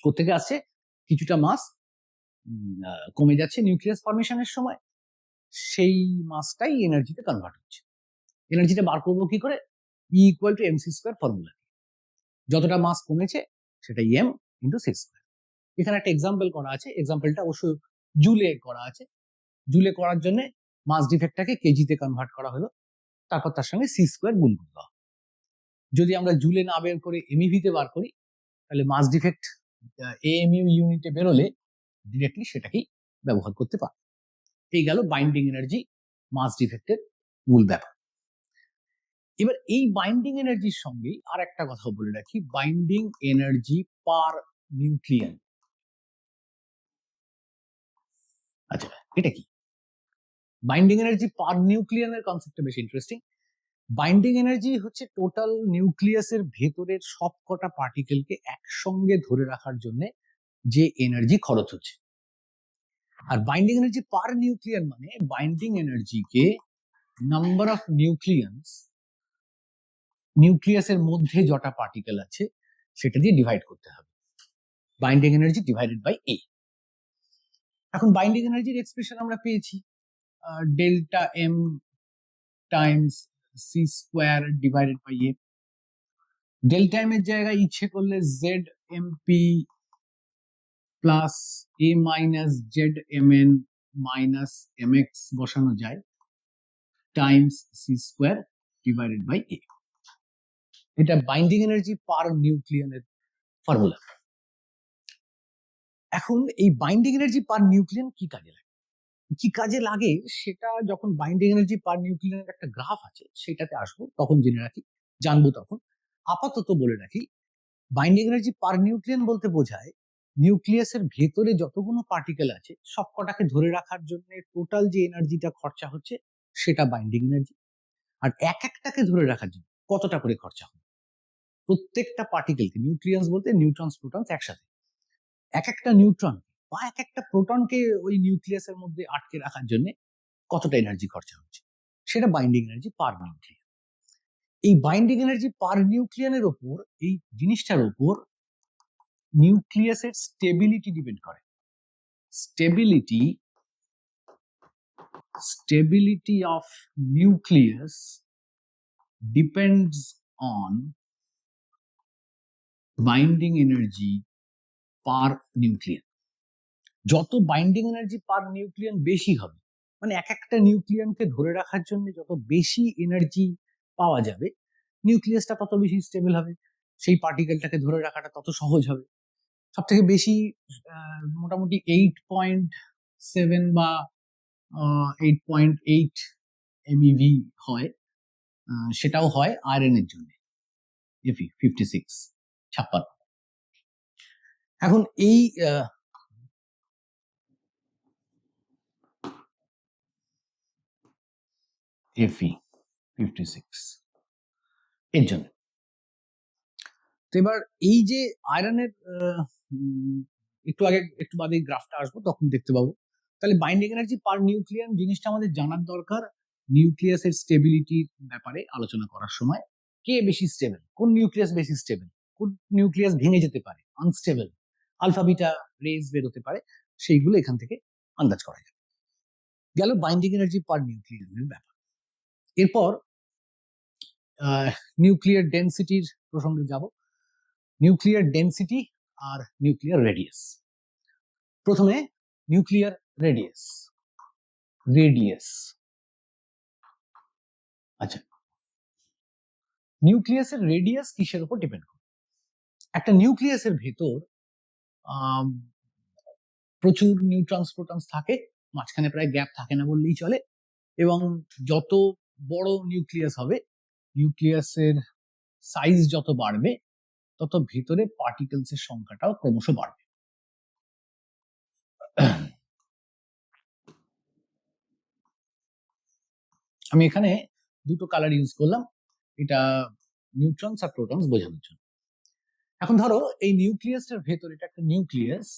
[SPEAKER 1] কোত্থেকে আসছে? কিছুটা মাস কমে যাচ্ছে নিউক্লিয়াস ফরমেশনের সময়, সেই মাসটাই এনার্জিতে কনভার্ট হচ্ছে। এনার্জিটা বার করবো কি করে? E equal to mc square formula. যতটা মাস কমেছে সেটা m ইন্টু সি স্কোয়ার। এখানে একটা এক্সাম্পল করা আছে, এক্সাম্পলটা অবশ্য জুলে করা আছে। জুলে করার জন্য মাস ডিফেক্টটাকে কেজিতে কনভার্ট করা হলো, তারপর তার সঙ্গে সি স্কোয়ার গুণ করতে হবে। যদি আমরা জুলে না বের করে এমইভিতে বার করি, তাহলে মাস ডিফেক্ট এএমইউ ইউনিটে বেরোলে ডিরেক্টলি সেটাকেই ব্যবহার করতে পারে। এই গেল বাইন্ডিং এনার্জি মাস ডিফেক্টের মূল ব্যাপার। এবার এই বাইন্ডিং এনার্জির সঙ্গে আর একটা কথা বলে রাখি, বাইন্ডিং এনার্জি পার নিউক্লিয়ন। আচ্ছা, এটা কি? বাইন্ডিং এনার্জি পার নিউক্লিয়নের কনসেপ্টটা বেশ ইন্টারেস্টিং। বাইন্ডিং এনার্জি হচ্ছে টোটাল নিউক্লিয়াসের ভেতরের সবকটা পার্টিকেলকে একসঙ্গে ধরে রাখার জন্য যে এনার্জি খরচ হচ্ছে। আর বাইন্ডিং এনার্জি পার নিউক্লিয়ন মানে বাইন্ডিং এনার্জিকে নাম্বার অফ নিউক্লিয়াসের মধ্যে যটা পার্টিকেল আছে সেটা দিয়ে ডিভাইড করতে হবে। Binding energy divided by A. এখন বাইন্ডিং এনার্জির এক্সপ্রেশন আমরা পেয়েছি delta M times C square divided by A. Delta M এর জায়গায় ইচ্ছে করলে Z M P plus A minus Z M N minus M X বসানো যায় times C square divided by A. এটা বাইন্ডিং এনার্জি পার নিউক্লিয়নের formula. এখন এই বাইন্ডিং এনার্জি পার নিউক্লিয়ন কি কাজে লাগে? কি কাজে লাগে সেটা যখন বাইন্ডিং এনার্জি পার নিউক্লিয়নের একটা গ্রাফ আছে সেটাতে আসবো তখন জেনে রাখি, জানবো তখন। আপাতত বলে রাখি, বাইন্ডিং এনার্জি পার নিউক্লিয়ন বলতে বোঝায় নিউক্লিয়াসের ভেতরে যতগুলো পার্টিকেল আছে সবকটাকে ধরে রাখার জন্য টোটাল যে এনার্জিটা খরচা হচ্ছে সেটা বাইন্ডিং এনার্জি। আর এক একটাকে ধরে রাখার জন্য কতটা করে খরচা হবে, প্রত্যেকটা পার্টিকেলকে, নিউট্রিয়েন্টস বলতে নিউট্রনস প্রোটনস একসাথে, এক একটা নিউট্রন বা এক একটা প্রোটনকে ওই নিউক্লিয়াসের মধ্যে আটকে রাখার জন্য কতটা এনার্জি খরচা হচ্ছে সেটা বাইন্ডিং এনার্জি পার নিউক্লিয়ন। এই বাইন্ডিং এনার্জি পার নিউক্লিয়নের ওপর, এই জিনিসটার ওপর নিউক্লিয়াসের স্টেবিলিটি ডিপেন্ড করে। Stability of nucleus depends on binding energy per nucleon. যত বাইন্ডিং এনার্জি পার নিউক্লিয়ন বেশি হবে, মানে এক একটা নিউক্লিয়নকে ধরে রাখার জন্য যত বেশি এনার্জি পাওয়া যাবে, নিউক্লিয়াসটা তত বেশি স্টেবল হবে, সেই পার্টিকেলটাকে ধরে রাখাটা তত সহজ হবে। সব থেকে বেশি মোটামুটি 8.7 বা 8.8 এমইভি হয়, সেটাও হয় আয়রন এর জন্য, এফি 56। এখন এই এফি 56 এর জন্য। তো এবার এই যে আয়রনের একটু বাদে গ্রাফটা আসবো তখন দেখতে পাবো। তাহলে বাইন্ডিং এনার্জি পার নিউক্লিয়ান জিনিসটা আমাদের জানার দরকার নিউক্লিয়াসের স্টেবিলিটির ব্যাপারে আলোচনা করার সময়। কে বেশি স্টেবল, কোন নিউক্লিয়াস বেশি স্টেবল, কোন নিউক্লিয়াস ভেঙে যেতে পারে, আনস্টেবল, আলফা বিটা রেজ বেরোতে পারে, সেইগুলো এখান থেকে আন্দাজ করা যাবে। গেল বাইন্ডিং এনার্জি পার নিউক্লিয়ানের ব্যাপার। এরপর নিউক্লিয়ার ডেনসিটির প্রসঙ্গে যাব। নিউক্লিয়ার ডেনসিটি আর নিউক্লিয়ার রেডিয়াস। প্রথমে নিউক্লিয়ার রেডিয়াস। আচ্ছা, নিউক্লিয়াসের রেডিয়াস কিসের উপর ডিপেন্ড করে? একটা নিউক্লিয়াসের ভেতর প্রচুর নিউট্রনস প্রোটনস থাকে, মাঝখানে প্রায় গ্যাপ থাকে না বললেই চলে, এবং যত বড় নিউক্লিয়াস হবে, নিউক্লিয়াসের সাইজ যত বাড়বে তত ভেতরে পার্টিকেলস এর সংখ্যাটাও ক্রমশ বাড়বে। আমি এখানে দুটো কালার ইউজ করলাম, এটা নিউট্রনস আর প্রোটনস বোঝানোর জন্য। এখন ধরো এই নিউক্লিয়াসটার ভেতর, এটা একটা নিউক্লিয়াস,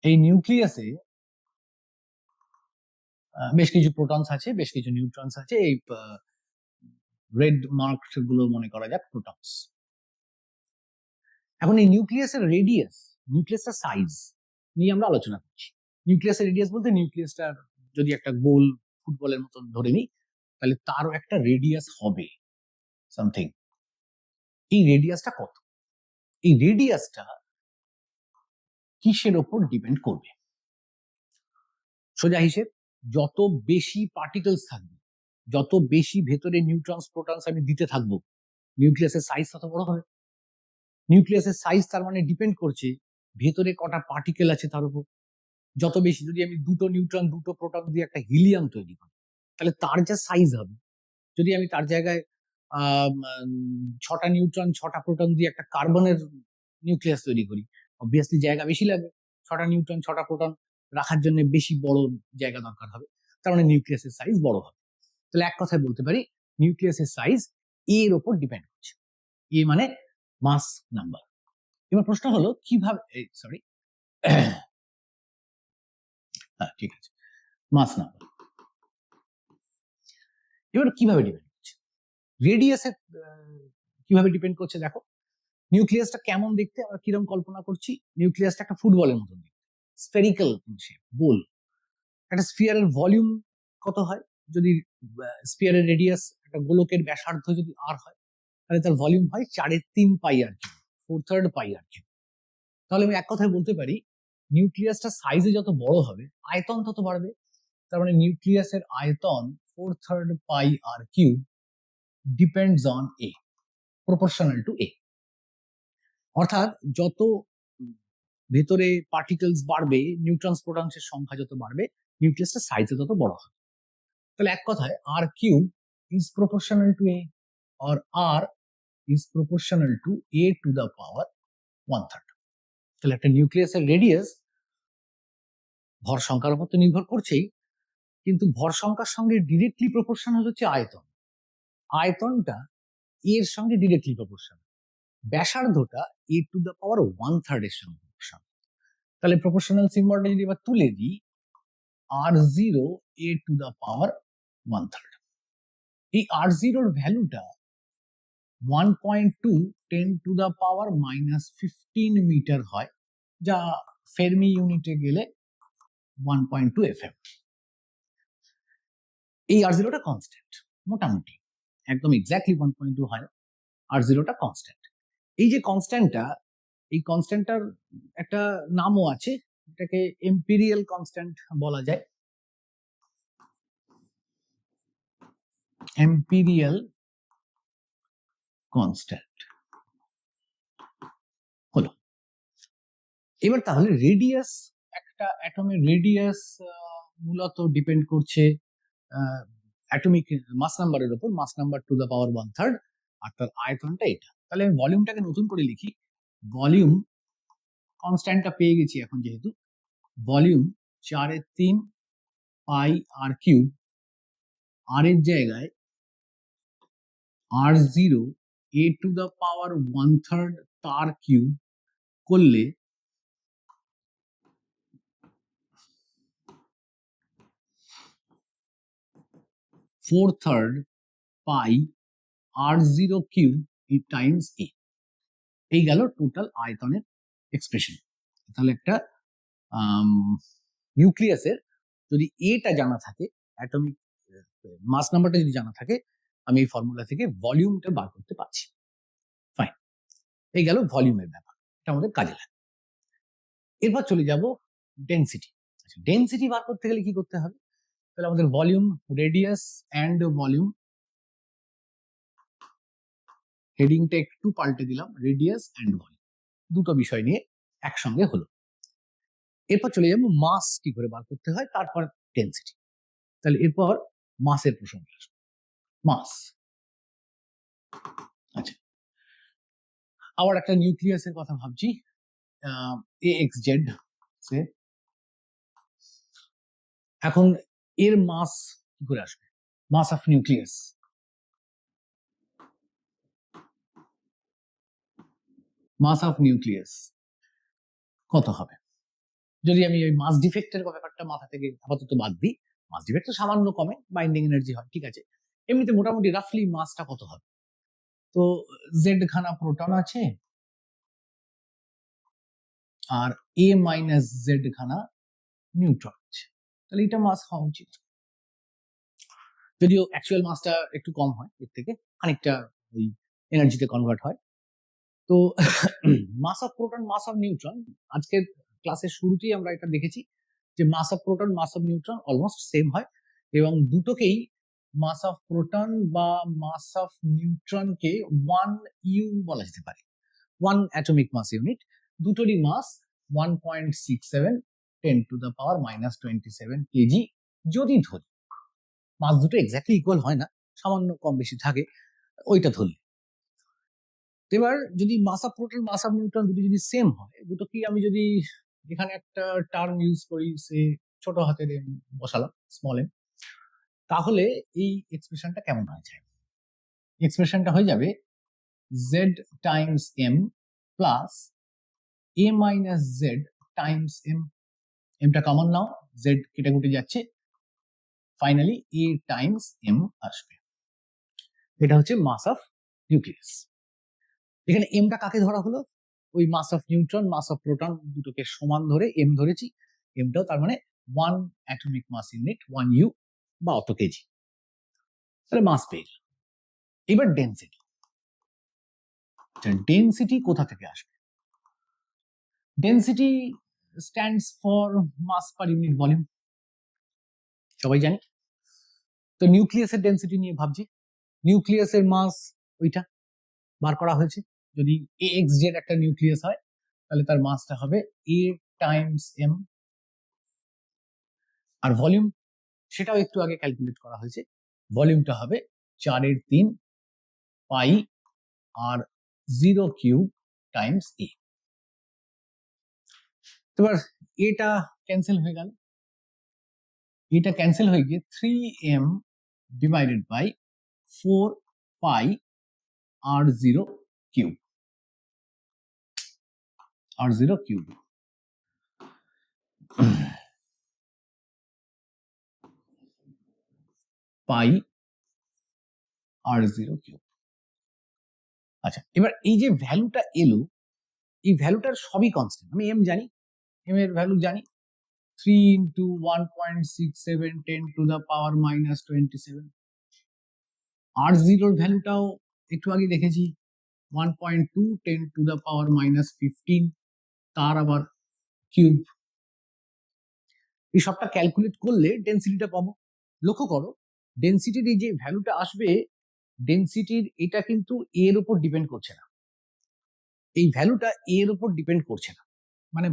[SPEAKER 1] এই নিউক্লিয়াসে বেশ কিছু প্রোটনস আছে, বেশ কিছু নিউট্রনস আছে। এই রেড মার্ক গুলো মনে করা যাক প্রোটনস। এখন এই নিউক্লিয়াসের রেডিয়াস, নিউক্লিয়াসটার সাইজ নিয়ে আমরা আলোচনা করছি। নিউক্লিয়াসের রেডিয়াস বলতে নিউক্লিয়াসটার যদি একটা গোল ফুটবলের মতন ধরে নিই, তাহলে তারও একটা রেডিয়াস হবে সামথিং। এই রেডিয়াসটা কত? এই রেডিয়াসটা কিসের ওপর ডিপেন্ড করবে? সোজা হিসেব, যত বেশি পার্টিকেলস থাকবে, যত বেশি ভেতরে নিউট্রনস প্রোটনস আমি দিতে থাকবো, নিউক্লিয়াসের সাইজ তত বড় হবে। নিউক্লিয়াসের সাইজ তার মানে ডিপেন্ড করছে ভেতরে কটা পার্টিকেল আছে তার উপর। যত বেশি, যদি আমি দুটো নিউট্রন দুটো প্রোটন দিয়ে একটা হিলিয়াম তৈরি করি, তাহলে তার যা সাইজ হবে, যদি আমি তার জায়গায় 6টা নিউট্রন 6টা প্রোটন দিয়ে একটা কার্বনের নিউক্লিয়াস তৈরি করি, অবভিয়াসলি জায়গা বেশি লাগবে। 6টা নিউট্রন 6টা প্রোটন রাখার জন্য বেশি বড় জায়গা দরকার হবে, তার মানে নিউক্লিয়াসের সাইজ বড় হবে। তাহলে এক কথায় বলতে পারি নিউক্লিয়াসের সাইজ এর ওপর ডিপেন্ড করছে। এ মানে মাস নাম্বার। এবার প্রশ্ন হলো কিভাবে, সরি হ্যাঁ ঠিক আছে, মাস নাম্বার। এবার কিভাবে ডিপেন্ড করছে? রেডিয়াসে কিভাবে ডিপেন্ড করছে দেখো। নিউক্লিয়াসটা কেমন দেখতে, আমরা কিরকম কল্পনা করছি? নিউক্লিয়াসটা একটা ফুটবলের মতন দেখতে, স্ফেরিক্যাল ইন শেপ, গোল। একটা স্ফিয়ারের ভলিউম কত হয়? যদি স্ফিয়ারের রেডিয়াস, একটা গোলকের ব্যাসার্ধ যদি আর হয়, তাহলে তার ভলিউম হয় 3/4 পাই R cube, 4/3 pi R cube. তাহলে আমি এক কথায় বলতে পারি নিউক্লিয়াসটা সাইজে যত বড় হবে আয়তন তত বাড়বে। তার মানে নিউক্লিয়াসের আয়তন 4/3 pi R cube depends on A, proportional to A. অর্থাৎ যত ভেতরে পার্টিকেলস বাড়বে, নিউট্রনস প্রোটনসের সংখ্যা যত বাড়বে, নিউক্লিয়াসটা সাইজে তত বড় হবে। তাহলে এক কথায় R cube is proportional to A, or R is proportional to A to the power 1/3। তাহলে একটা নিউক্লিয়াসের রেডিয়াস ভর সংখ্যার উপর তো নির্ভর করছেই, কিন্তু ভর সংখ্যার সঙ্গে ডিরেক্টলি প্রপোর্শনাল হচ্ছে আয়তন। আয়তনটা এর সঙ্গে ডিরেক্টলি প্রপোর্শনাল, ব্যাসার্ধটা এ টু দ্য পাওয়ার 1/3 এর সঙ্গে প্রপোর্শনাল। তাহলে প্রপোর্শনাল সিম্বলটা যদি এবার তুলে দিই, r0 a to the power 1/3, এই r0 এর ভ্যালুটা 1.2 10 to the power -15 মিটার হয়, যা ফেরমি ইউনিটে গেলে 1.2 FM। এই r0টা কনস্ট্যান্ট, মোটামুটি একদম এক্স্যাক্টলি 1.2 হয়, r0টা কনস্ট্যান্ট। এই যে কনস্ট্যান্টটা, এই কনস্ট্যান্টটার একটা নামও আছে, এটাকে এম্পিরিয়াল কনস্ট্যান্ট বলা যায়। এম্পিরিয়াল কনস্ট্যান্ট হলো। এবার তাহলে রেডিয়াস, একটা অ্যাটমের রেডিয়াস মূলত ডিপেন্ড করছে অ্যাটমিক মাস নাম্বারের উপর, মাস নাম্বার টু দ্য পাওয়ার 1/3, আর তার আয়তনটা এটা। তাহলে আমি ভলিউমটাকে নতুন করে লিখি, ভলিউম কনস্ট্যান্টটা পেয়ে গেছি এখন, যেহেতু ভলিউম 4/3 পাই আর কিউব, আর এর জায়গায় r0 a to the power 1/3 তার কিউব করলে 4/3 পাই r0 কিউব টাইমস এ। এই গেল টোটাল আয়তনের এক্সপ্রেশন। তাহলে একটা নিউক্লিয়াসের যদি এটা জানা থাকে, অ্যাটমিক মাস নাম্বারটা যদি জানা থাকে, আমি এই ফর্মুলা থেকে ভলিউমটা বার করতে পারছি। ফাইন, এই গেল ভলিউমের ব্যাপার, এটা আমাদের কাজে লাগে। এরপর চলে যাব ডেনসিটি। আচ্ছা, ডেনসিটি বার করতে গেলে কি করতে হবে? তাহলে আমাদের ভলিউম, রেডিয়াস অ্যান্ড ভলিউম, হেডিংটা একটু পাল্টে দিলাম, রেডিয়াস অ্যান্ড ভলিউম, দুটো বিষয় নিয়ে একসঙ্গে হলো। এরপর চলে যাবো মাস কি করে বার করতে হয়, তারপর ডেনসিটি। তাহলে এরপর মাসের প্রসঙ্গে আসবো। মাস, আচ্ছা, আবার একটা নিউক্লিয়াসের কথা ভাবছি, AXZ সে, এখন এর মাস কি করে আসবে? Mass of nucleus, mass of nucleus কত হবে? যদি আমি ওই মাস ডিফেক্টের ব্যাপারটা মাথা থেকে আপাতত বাদ দিই, মাস ডিফেক্ট সামান্য কমে, বাইন্ডিং এনার্জি হয়, ঠিক আছে, এমনিতে মোটামুটি রাফলি মাসটা কত হবে? তো জেড খানা প্রোটন আছে আর a মাইনাস জেড খানা নিউট্রন আছে, তাহলে এটা মাস হওয়া উচিত। যদিও অ্যাকচুয়াল মাসটা একটু কম হয়, এর থেকে খানিকটা ওই এনার্জিতে কনভার্ট হয়। তো mass of proton, mass of neutron, আজকের ক্লাসের শুরুতেই আমরা এটা দেখেছি যে mass of proton, mass of neutron almost same হয়, এবং দুটোকেই মাস অফ প্রোটন বা মাস অফ নিউট্রনকে 1U বলা যেতে পারে, 1 অ্যাটমিক মাস ইউনিট। দুটোরই মাস 1.67 10⁻⁻27 কেজি যদি ধরি। মাস দুটো এক্স্যাক্টলি ইকুয়াল হয় না, সামান্য কম বেশি থাকে, ওইটা ধরলে। এবার যদি mass of proton, mass of neutron দুটো যদি সেম হয়, দুটো কি আমি যদি এখানে একটা টার্ম ইউজ করি, সে ছোট হাতের এম বসালাম, স্মল এম, তাহলে এই এক্সপ্রেশনটা কেমন হয়ে যায়? এক্সপ্রেশনটা হয়ে যাবে z times m plus a minus z times m। এমটা কমন নাও, z কেটে কুটে যাচ্ছে, ফাইনালি a টাইমস m আসবে। এটা হচ্ছে মাস অফ নিউক্লিয়াস। এখানে এমটা কাকে ধরা হলো? ওই mass of neutron, mass of proton দুটোকে সমান ধরে এম ধরেছি। এমটাও তার মানে 1 অ্যাটমিক মাস ইউনিট, 1U বা অত কেজি। তাহলে মাস পেয়ে গেল। এবার ডেনসিটি। ডেনসিটি কোথা থেকে আসবে? Density stands for mass per unit volume, সবাই জানি। তো নিউক্লিয়াসের ডেনসিটি নিয়ে ভাবছি। নিউক্লিয়াসের মাস ওইটা বার করা হয়েছে। যদি AXZ একটা নিউক্লিয়াস হয়, তাহলে তার মাসটা হবে A টাইমস M। আর ভলিউম, সেটাও একটু আগে ক্যালকুলেট করা হয়েছে, ভলিউমটা হবে 4/3 pi R 0 cube times A। এবার এটা ক্যান্সেল হয়ে গেল, এটা ক্যান্সেল হয়ে গিয়ে 3m divided by 4 pi R 0 cube, R 0 cube. Pi R 0 cube. আচ্ছা, এবার এই যে ভ্যালুটা এলো, এই ভ্যালুটার সবই কনস্ট্যান্ট। আমি এম জানি, এম এর ভ্যালু জানি 3 into 1.67 10⁻⁻27। আর জিরোর ভ্যালুটাও একটু আগে দেখেছি 1.2 10⁻⁻15, তার আবার কিউব। এই সবটা ক্যালকুলেট করলে ডেনসিটিটা পাবো। লক্ষ্য করো, ডেনসিটির এই যে ভ্যালুটা আসবে, ডেনসিটির এটা কিন্তু এর উপর ডিপেন্ড করছে না, এই ভ্যালুটা এর উপর ডিপেন্ড করছে না, মানে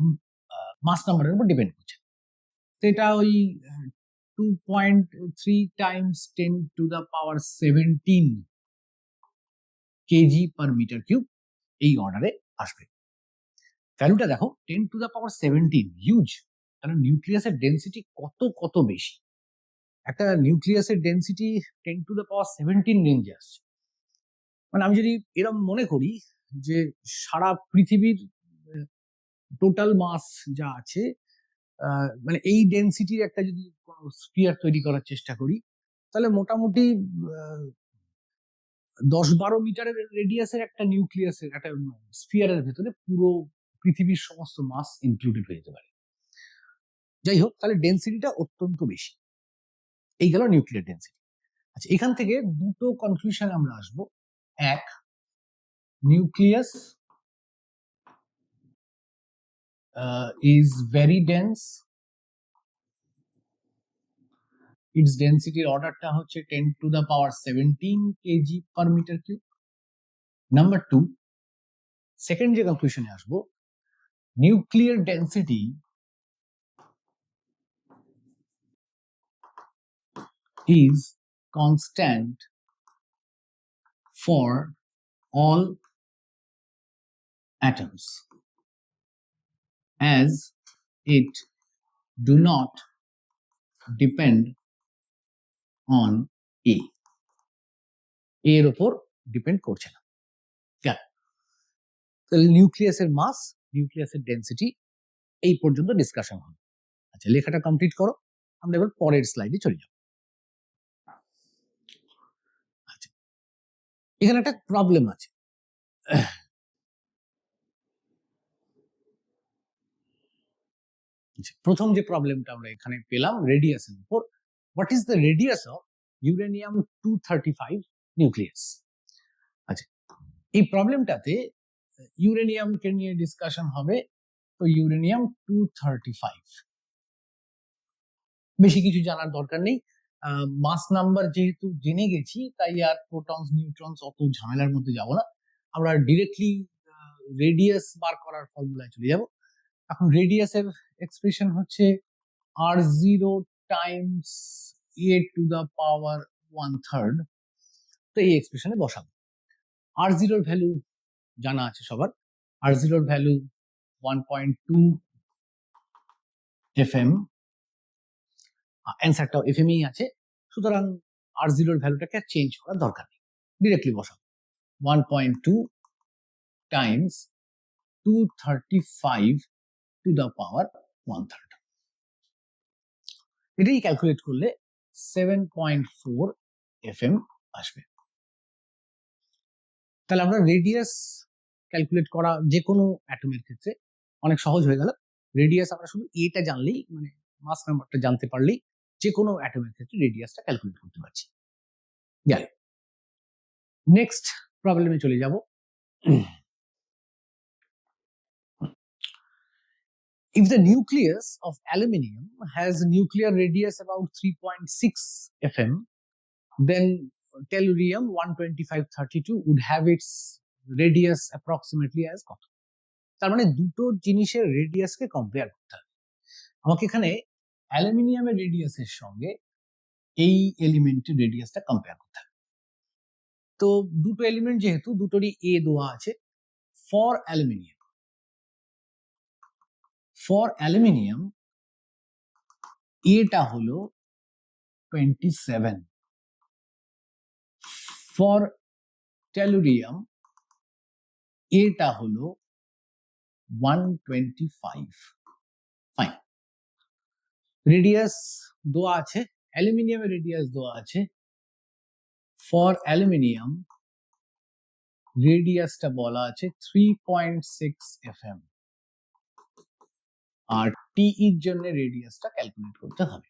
[SPEAKER 1] মাস নাম্বারের উপর ডিপেন্ড করছে। তো এটা ওই 2.3 times 10⁻17 kg per metre cube, এই অর্ডারে আসবে। ভ্যালুটা দেখো 10⁻17, হিউজ। কারণ নিউক্লিয়াসের ডেনসিটি কত কত বেশি। একটা নিউক্লিয়াসের ডেনসিটি 10⁻17 রেঞ্জে আসছে। মানে আমি যদি এরকম মনে করি যে সারা পৃথিবীর টোটাল মাস যা আছে, মানে এই ডেনসিটির একটা যদি কোনো স্ফিয়ার তৈরি করার চেষ্টা করি, তাহলে মোটামুটি 10-12 মিটারের রেডিয়াসের একটা নিউক্লিয়াসের একটা স্ফিয়ারের ভেতরে পুরো পৃথিবীর সমস্ত মাস ইনক্লুডেড হয়ে যেতে পারে। যাই হোক, তাহলে ডেনসিটিটা অত্যন্ত বেশি। এই গেল নিউক্লিয়ার ডেনসিটি। আচ্ছা, এখান থেকে দুটো কনক্লুশন আমরা আসবো। এক, nucleus is very dense, its density অর্ডারটা হচ্ছে 10⁻17 kg per metre cube. Number 2, second যে কনক্লুশনে আসবো, nuclear density is constant for all atoms as it do not depend on A, এর উপর ডিপেন্ড করছে না। তাহলে নিউক্লিয়াসের মাস, নিউক্লিয়াসের ডেন্সিটি, এই পর্যন্ত ডিসকাশন হলো। আচ্ছা, লেখাটা কমপ্লিট করো, আমরা এবার পরের স্লাইডে চলে যাব। আচ্ছা, এখানে একটা প্রবলেম আছে। প্রথম যে প্রবলেমটা আমরা এখানে পেলাম রেডিয়াসের উপর, what is the radius of uranium 235 nucleus. আচ্ছা, এই প্রবলেমটাতে ইউরেনিয়ামকে নিয়ে ডিসকাশন হবে। তো ইউরেনিয়াম 235, বেশি কিছু জানার দরকার নেই। মাস নাম্বার যেহেতু জেনে গেছি, তাই আর প্রোটনস নিউট্রনস অত ঝামেলার মধ্যে যাব না। আমরা ডিরেক্টলি রেডিয়াস বার করার ফর্মুলায় চলে যাব। এখন রেডিয়াসের এক্সপ্রেশন হচ্ছে r0 times a to the power 1/3। তো এই এক্সপ্রেশনে বসাবো। r0 এর ভ্যালু জানা আছে সবার। r0 এর ভ্যালু 1.2 fm, অ্যান্সারটাও এফএম এই আছে। সুতরাং r0 এর ভ্যালুটাকে আর চেঞ্জ করার দরকার নেই, ডিরেক্টলি বসাবো 1.2 টাইমস 235 টু দা পাওয়ার 1/3। এটাই ক্যালকুলেট করলে 7.4 fm আসবে। তাহলে আমরা রেডিয়াস ক্যালকুলেট করা যে কোনো অ্যাটমের ক্ষেত্রে অনেক সহজ হয়ে গেল। রেডিয়াস আমরা শুধু এটা জানলেই, মানে মাস নাম্বারটা জানতে পারলেই যে কোনো অ্যাটমের ক্ষেত্রে রেডিয়াসটা ক্যালকুলেট করতে পারছি। গেল, নেক্সট প্রবলেমে চলে যাব। If the nucleus of aluminium has a nuclear radius about 3.6 fm, then tellurium 12532 would have its radius approximately as কত? তার মানে দুটো জিনিসের রেডিয়াসকে কম্পেয়ার করতে হবে। আমাকে এখানে অ্যালুমিনিয়ামের রেডিয়াসের সঙ্গে এই এলিমেন্টের রেডিয়াসটা কম্পেয়ার করতে হবে। তো দুটো এলিমেন্ট যেহেতু, দুটোরই এ দেওয়া আছে। ফর অ্যালুমিনিয়াম এটা হলো 27, ফর টেলুরিয়াম এটা হলো 125। ফাইন, রেডিয়াস দেওয়া আছে, অ্যালুমিনিয়ামের রেডিয়াস দেওয়া আছে। ফর অ্যালুমিনিয়াম রেডিয়াসটা বলা আছে 3.6 fm, আর টিইর জন্য রেডিয়াসটা ক্যালকুলেট করতে হবে।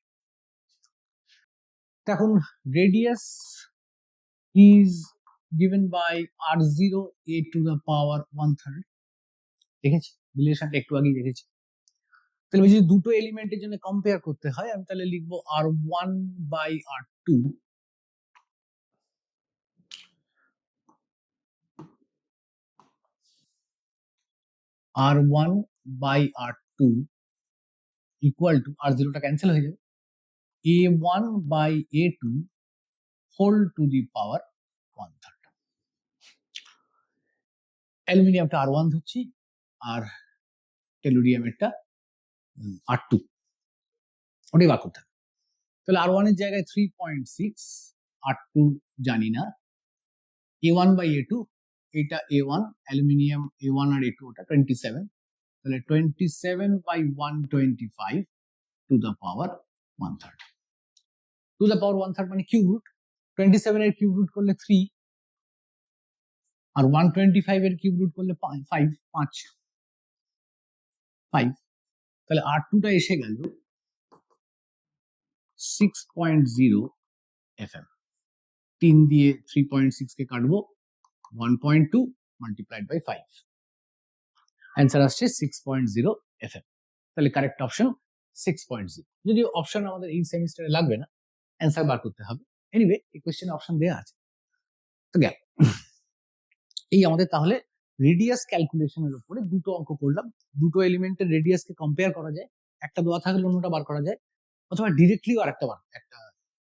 [SPEAKER 1] এখন radius is given by r0 a to the power 1/3। দেখেছি রিলেশনটা একটু আগেই দেখেছি। তাহলে যদি দুটো এলিমেন্টের জন্য কম্পেয়ার করতে হয়, আমি তাহলে লিখবো r1 by r2 r1 by r2 equal to, r0টা ক্যান্সেল হয়ে যাবে, a1 by a2 whole to the power 1/3। অ্যালুমিনিয়ামটা r1 ধরছি, আর টেলুরিয়ামেরটা r2, ওটাই বার করতে হবে। তাহলে r1 এর জায়গায় 3.6, r2 জানি না, a1 বাই a2, এটা a1, অ্যালুমিনিয়াম a1 আর a2 ওটা 27, তাহলে 27 by 125 to the power 1/3। To the power 1/3 মানে কিউব রুট। 27 এর কিউব রুট করলে 3, আর 125 এর কিউব রুট করলে 5, তাহলে r2টা এসে গেল 6.0 fm। 3 দিয়ে 3.6 কে কাটবো, 1.2 মাল্টিপ্লাইড বাই 5, অ্যান্সার আসছে 6.0 fm। তাহলে কারেক্ট অপশন 6.0। যদিও অপশন আমাদের এই সেমিস্টারে লাগবে না, অ্যান্সার বার করতে হবে। এনিওয়ে এই কোশ্চেনে অপশন দেওয়া আছে। তো গেল, এই আমাদের তাহলে রেডিয়াস ক্যালকুলেশনের উপরে দুটো অঙ্ক করলাম। দুটো এলিমেন্টের রেডিয়াসকে কম্পেয়ার করা যায়, একটা দেওয়া থাকলে অন্যটা বার করা যায়, অথবা ডিরেক্টলিও আরেকটা একটা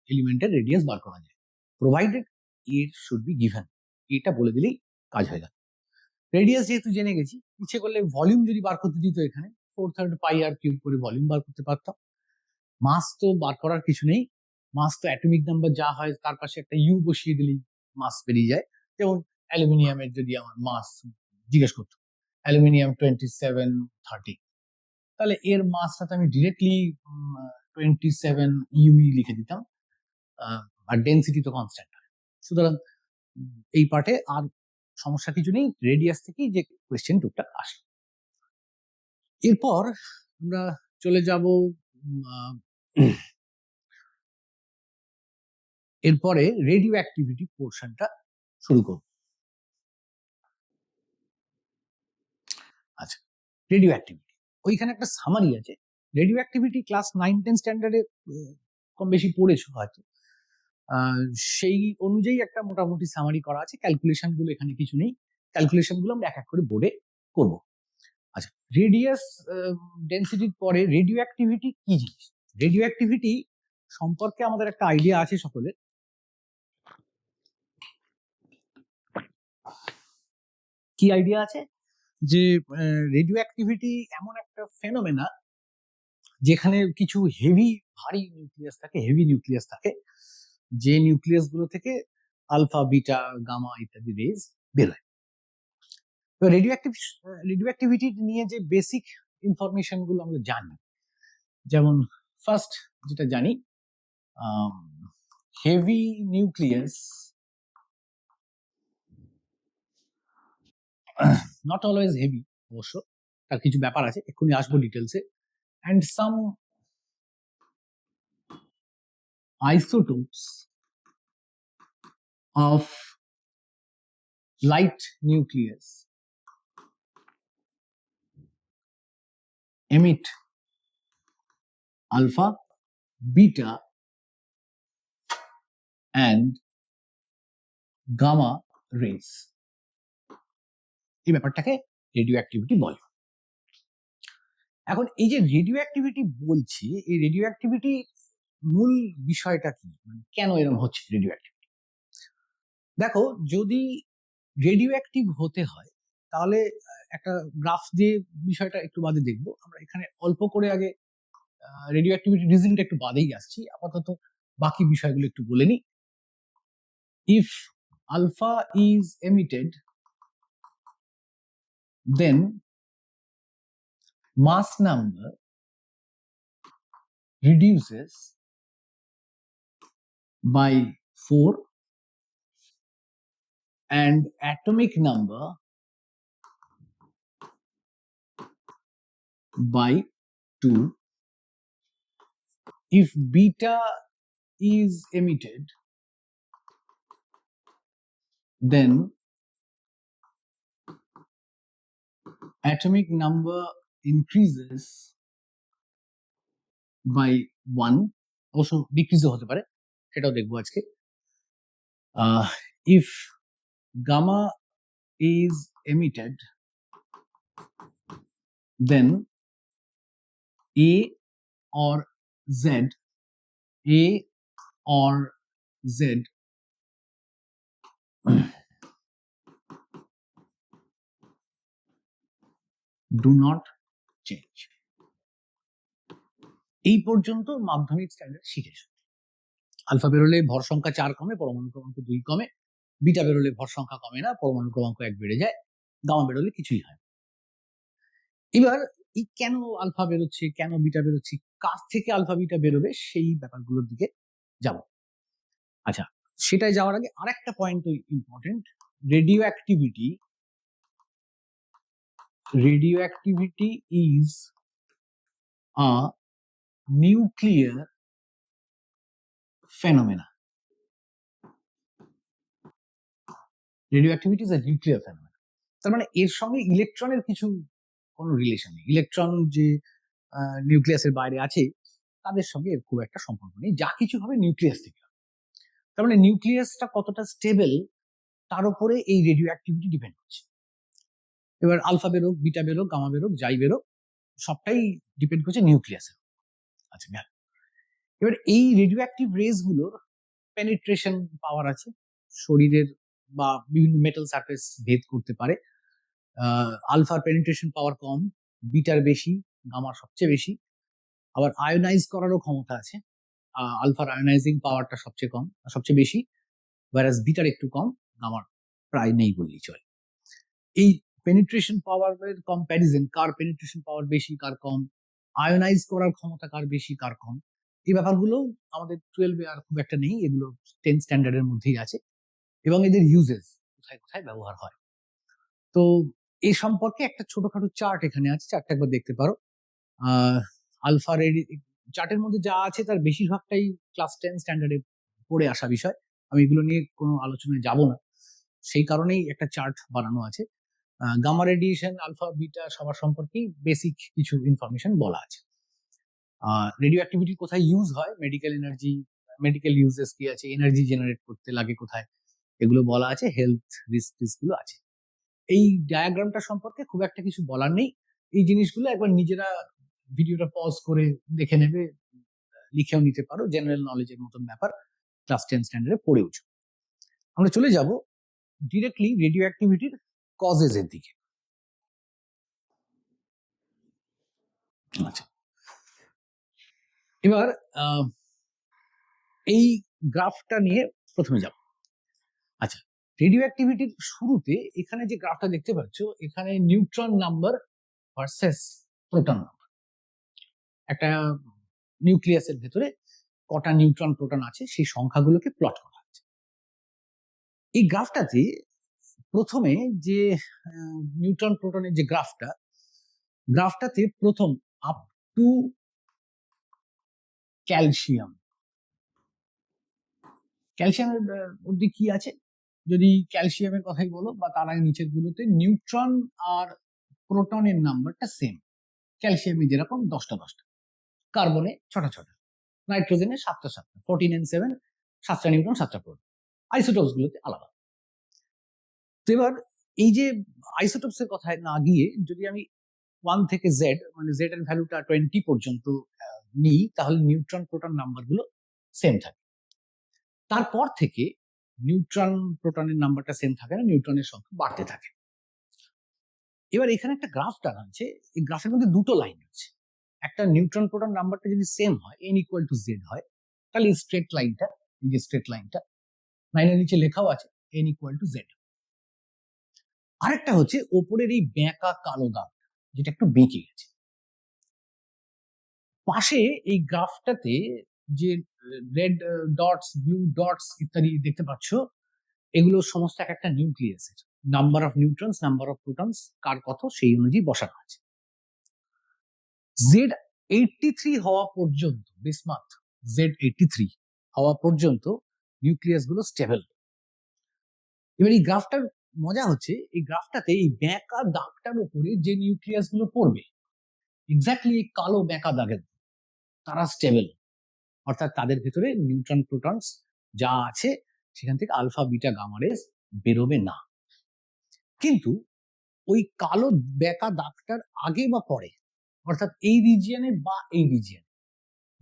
[SPEAKER 1] এলিমেন্টের রেডিয়াস বার করা যায়, প্রোভাইডেড এর শুড বি গিভেন। এটা বলে দিলেই কাজ হয়ে গেল। রেডিয়াস যেহেতু জেনে গেছি, ইচ্ছে করলে ভলিউম যদি বার করতে দিত এখানে 4/3 পাই আর কিউব করে ভলিউম বার করতে পারতাম। মাস তো বার করার কিছু নেই, মাস তো অ্যাটমিক নাম্বার যা হয় তার পাশে একটা ইউ বসিয়ে দিলেই মাস বেরিয়ে যায়। যেমন অ্যালুমিনিয়ামের যদি আমার মাস জিজ্ঞেস করতো, অ্যালুমিনিয়াম 2730, তাহলে এর মাসটা তো আমি ডিরেক্টলি 27 ইউই লিখে দিতাম, আর ডেন্সিটি তো কনস্ট্যান্ট। সুতরাং এই পার্টে আর সমস্যা কিছু নেই, রেডিয়াস থেকেই যে কোয়েশ্চেন টুকটাক আসে। এরপর আমরা চলে যাব এরপরে রেডিও অ্যাক্টিভিটি পোর্শনটা শুরু করব। আচ্ছা, রেডিও অ্যাক্টিভিটি, ওইখানে একটা সামারি আছে। রেডিও অ্যাক্টিভিটি ক্লাস 9-10 স্ট্যান্ডার্ডে কম বেশি পড়েছো হয়তো, সেই অনুযায়ী একটা মোটামুটি সামারি করা আছে। ক্যালকুলেশন গুলো এখানে কিছু নেই, ক্যালকুলেশন গুলো আমরা এক এক করে বোর্ডে করব। আচ্ছা, রেডিয়াস ডেনসিটির পরে রেডিও অ্যাক্টিভিটি কি জিনিস? রেডিও অ্যাক্টিভিটি সম্পর্কে আমাদের একটা আইডিয়া আছে সকলের। কি আইডিয়া আছে? যে রেডিও অ্যাক্টিভিটি এমন একটা ফেনোমেনা যেখানে কিছু ভারী নিউক্লিয়াস থাকে, যে নিউক্লিয়াস গুলো থেকে আলফা, বিটা, গামা ইত্যাদি রেজ বেরোয়। রেডিও অ্যাক্টিভিটি নিয়ে যে বেসিক ইনফরমেশন গুলো আমরা জানি, যেমন ফার্স্ট যেটা জানি, heavy nucleus, not always heavy অবশ্য, তার কিছু ব্যাপার আছে, এক্ষুনি আসবো ডিটেলসে, and some isotopes of light nucleus emit alpha, beta and gamma rays। এই ব্যাপারটাকে রেডিও অ্যাক্টিভিটি বলে। এখন এই যে রেডিও অ্যাক্টিভিটি বলছি, এই রেডিও অ্যাক্টিভিটি মূল বিষয়টা কি, মানে কেন এরকম হচ্ছে রেডিও অ্যাক্টিভিটি? দেখো, যদি রেডিও অ্যাক্টিভ হতে হয় তাহলে একটা গ্রাফ দিয়ে বিষয়টা একটু বাদে দেখবো আমরা। এখানে অল্প করে আগে রেডিও অ্যাক্টিভিটি রিজনটা একটু বাদেই আসছি, আপাতত বাকি বিষয়গুলো একটু বলে নি। If alpha is emitted, then mass number reduces by 4 and atomic number by 2. If beta is emitted, then atomic number increases by 1, অবশ্য ডিক্রিজও হতে পারে, সেটাও দেখবো আজকে। If gamma is emitted, then A or Z do not change। এই পর্যন্ত মাধ্যমিক standard শিখেছো। আলফা বেরোলে ভর সংখ্যা 4 কমে, পরমাণু ক্রমাঙ্ক 2 কমে, বিটা বেরোলে ভর সংখ্যা কমে না, পরমাণু ক্রমাঙ্ক 1 বেড়ে যায়, গামা বেরোলে কিছুই হয়। এবার এই কেন আলফা বেরোচ্ছে, কেন বিটা বেরোচ্ছে, কার থেকে আলফা বিটা বেরোবে, সেই ব্যাপারগুলোর দিকে যাব। আচ্ছা, সেটাই যাওয়ার আগে আরেকটা point important. Radio activity is a nuclear phenomena. Radio activity is a nuclear phenomena, তার মানে এর সঙ্গে ইলেকট্রনের কোনো রিলেশন নেই। ইলেকট্রন যে নিউক্লিয়াসের বাইরে আছে তাদের সঙ্গে এর খুব একটা সম্পর্ক নেই, যা কিছু হবে নিউক্লিয়াস থেকে। তার মানে নিউক্লিয়াসটা কতটা স্টেবল তার উপরে এই রেডিও অ্যাক্টিভিটি ডিপেন্ড করছে। এবার আলফা বেরোক, বিটা বেরোক, গামা বেরোক, যাই বেরোক, সবটাই ডিপেন্ড করছে নিউক্লিয়াসের। আচ্ছা, এবার এই রেডিও অ্যাক্টিভ রেজ গুলোর পেনিট্রেশন পাওয়ার আছে, শরীরের বা বিভিন্ন মেটাল সারফেস ভেদ করতে পারে। আলফার পেনিট্রেশন পাওয়ার কম, বিটার বেশি, গামার সবচেয়ে বেশি। আবার আয়োনাইজ করারও ক্ষমতা আছে, আলফার আয়োনাইজিং পাওয়ারটা সবচেয়ে বেশি, whereas বিটার একটু কম, গামার প্রায় নেই বললেই চলে। এই পেনিট্রেশন পাওয়ারের কম্প্যারিজন, কার পেনিট্রেশন পাওয়ার বেশি কার কম, আয়োনাইজ করার ক্ষমতা কার বেশি কার কম, এই ব্যাপারগুলো আমাদের 12-এ আর খুব একটা নেই, এগুলো 10 স্ট্যান্ডার্ডের মধ্যেই আছে, এবং এদের ইউজেস কোথায় কোথায় ব্যবহার হয়। তো এই সম্পর্কে একটা ছোটখাটো চার্ট এখানে আছে, চার্টটা একবার দেখতে পারো। আলফার চার্টের মধ্যে যা আছে তার বেশিরভাগটাই ক্লাস 10 স্ট্যান্ডার্ডে পড়ে আসা বিষয়, আমি এগুলো নিয়ে কোনো আলোচনায় যাব না, সেই কারণেই একটা চার্ট বানানো আছে। গামা রেডিয়েশন, আলফা, বিটা সবার সম্পর্কেই বেসিক কিছু ইনফরমেশন বলা আছে। রেডিও অ্যাক্টিভিটি কোথায় ইউজ হয়, মেডিকেল এনার্জি, মেডিকেল ইউজেস কি আছে, এনার্জি জেনারেট করতে লাগে কোথায়, এগুলো বলা আছে, হেলথ রিস্ক গুলো আছে। এই ডায়াগ্রামটা সম্পর্কে খুব একটা কিছু বলার নেই, এই জিনিসগুলো একবার নিজেরা ভিডিওটা পজ করে দেখে নেবে, লিখেও নিতে পারো, জেনারেল নলেজের মতন ব্যাপার, ক্লাস 10 স্ট্যান্ডার্ডে পড়েওছো। আমরা চলে যাব ডিরেক্টলি রেডিও অ্যাক্টিভিটির কজেস এর দিকে। আচ্ছা, এবার এই গ্রাফটা নিয়ে প্রথমে যাব। আচ্ছা, রেডিও অ্যাক্টিভিটির শুরুতে এখানে যে গ্রাফটা দেখতে পাচ্ছ, এখানে neutron number versus proton number, একটা নিউক্লিয়াসের ভেতরে কটা নিউট্রন প্রোটন আছে সেই সংখ্যাগুলোকে প্লট করা হচ্ছে। এই গ্রাফটাতে প্রথমে যে নিউট্রন প্রোটনের যে গ্রাফটাতে প্রথম আপ টু ক্যালসিয়ামের অবধি কি আছে, যদি ক্যালসিয়ামের কথাই বলো বা তার আগে নিচের গুলোতে নিউট্রন আর প্রোটনের নাম্বারটা সেম, ক্যালসিয়ামে যেরকম 10টা 10টা, কার্বনে 6টা 6টা, নাইট্রোজেনে 7টা 7টা, 14 and 7, 7টা নিউট্রন 7টা প্রোটন, আইসোটোপস গুলোতে আলাদা। তো এবার এই যে আইসোটোপস এর কথায় না গিয়ে যদি আমি 1 থেকে জেড, মানে জেড এর ভ্যালুটা 20 পর্যন্ত নিই, তাহলে নিউট্রন প্রোটন নাম্বার গুলো সেম থাকে। তারপর থেকে নিউট্রন প্রোটনের নাম্বারটা সেম থাকে না, নিউট্রনের সংখ্যা বাড়তে থাকে। এবার এখানে একটা গ্রাফ টানা আছে, এই গ্রাফের মধ্যে দুটো লাইন আছে। একটা নিউট্রন প্রোটন নাম্বারটা যদি সেম হয়, n ইকুয়াল টু জেড হয়, তাহলে এই স্ট্রেট লাইনটা, এই যে স্ট্রেট লাইনটা, লাইনের নিচে লেখাও আছে n ইকুয়াল টু জেড। আরেকটা হচ্ছে ওপরের এই বেঁকা কালো দাগ, যেটা একটু বেঁকে গেছে। পাশে এই গ্রাফটাতে যে রেড ডটস, ব্লু ডটস ইত্যাদি দেখতে পাচ্ছ, এগুলো সমস্ত এক একটা নিউক্লিয়াসের number of neutrons, number of protons কার কত সেই অনুযায়ী বসানো আছে। Z83 হওয়া পর্যন্ত, বিসমাথ Z83 হওয়া পর্যন্ত নিউক্লিয়াস গুলো স্টেবল। এবার এই গ্রাফটার মজা হচ্ছে, এই গ্রাফটাতে এই বেঁকা দাগটার উপরে যে নিউক্লিয়াস গুলো পড়বে, এক্স্যাক্টলি এই কালো বেঁকা দাগের, তারা স্টেবল, অর্থাৎ তাদের ভেতরে নিউট্রন প্রোটনস যা আছে সেখান থেকে আলফা বিটা গামা রেজ বেরোবে না। কিন্তু ওই কালো বেঁকা দাগটার আগে বা পরে, অর্থাৎ এই রিজিয়নে বা এই রিজিয়নে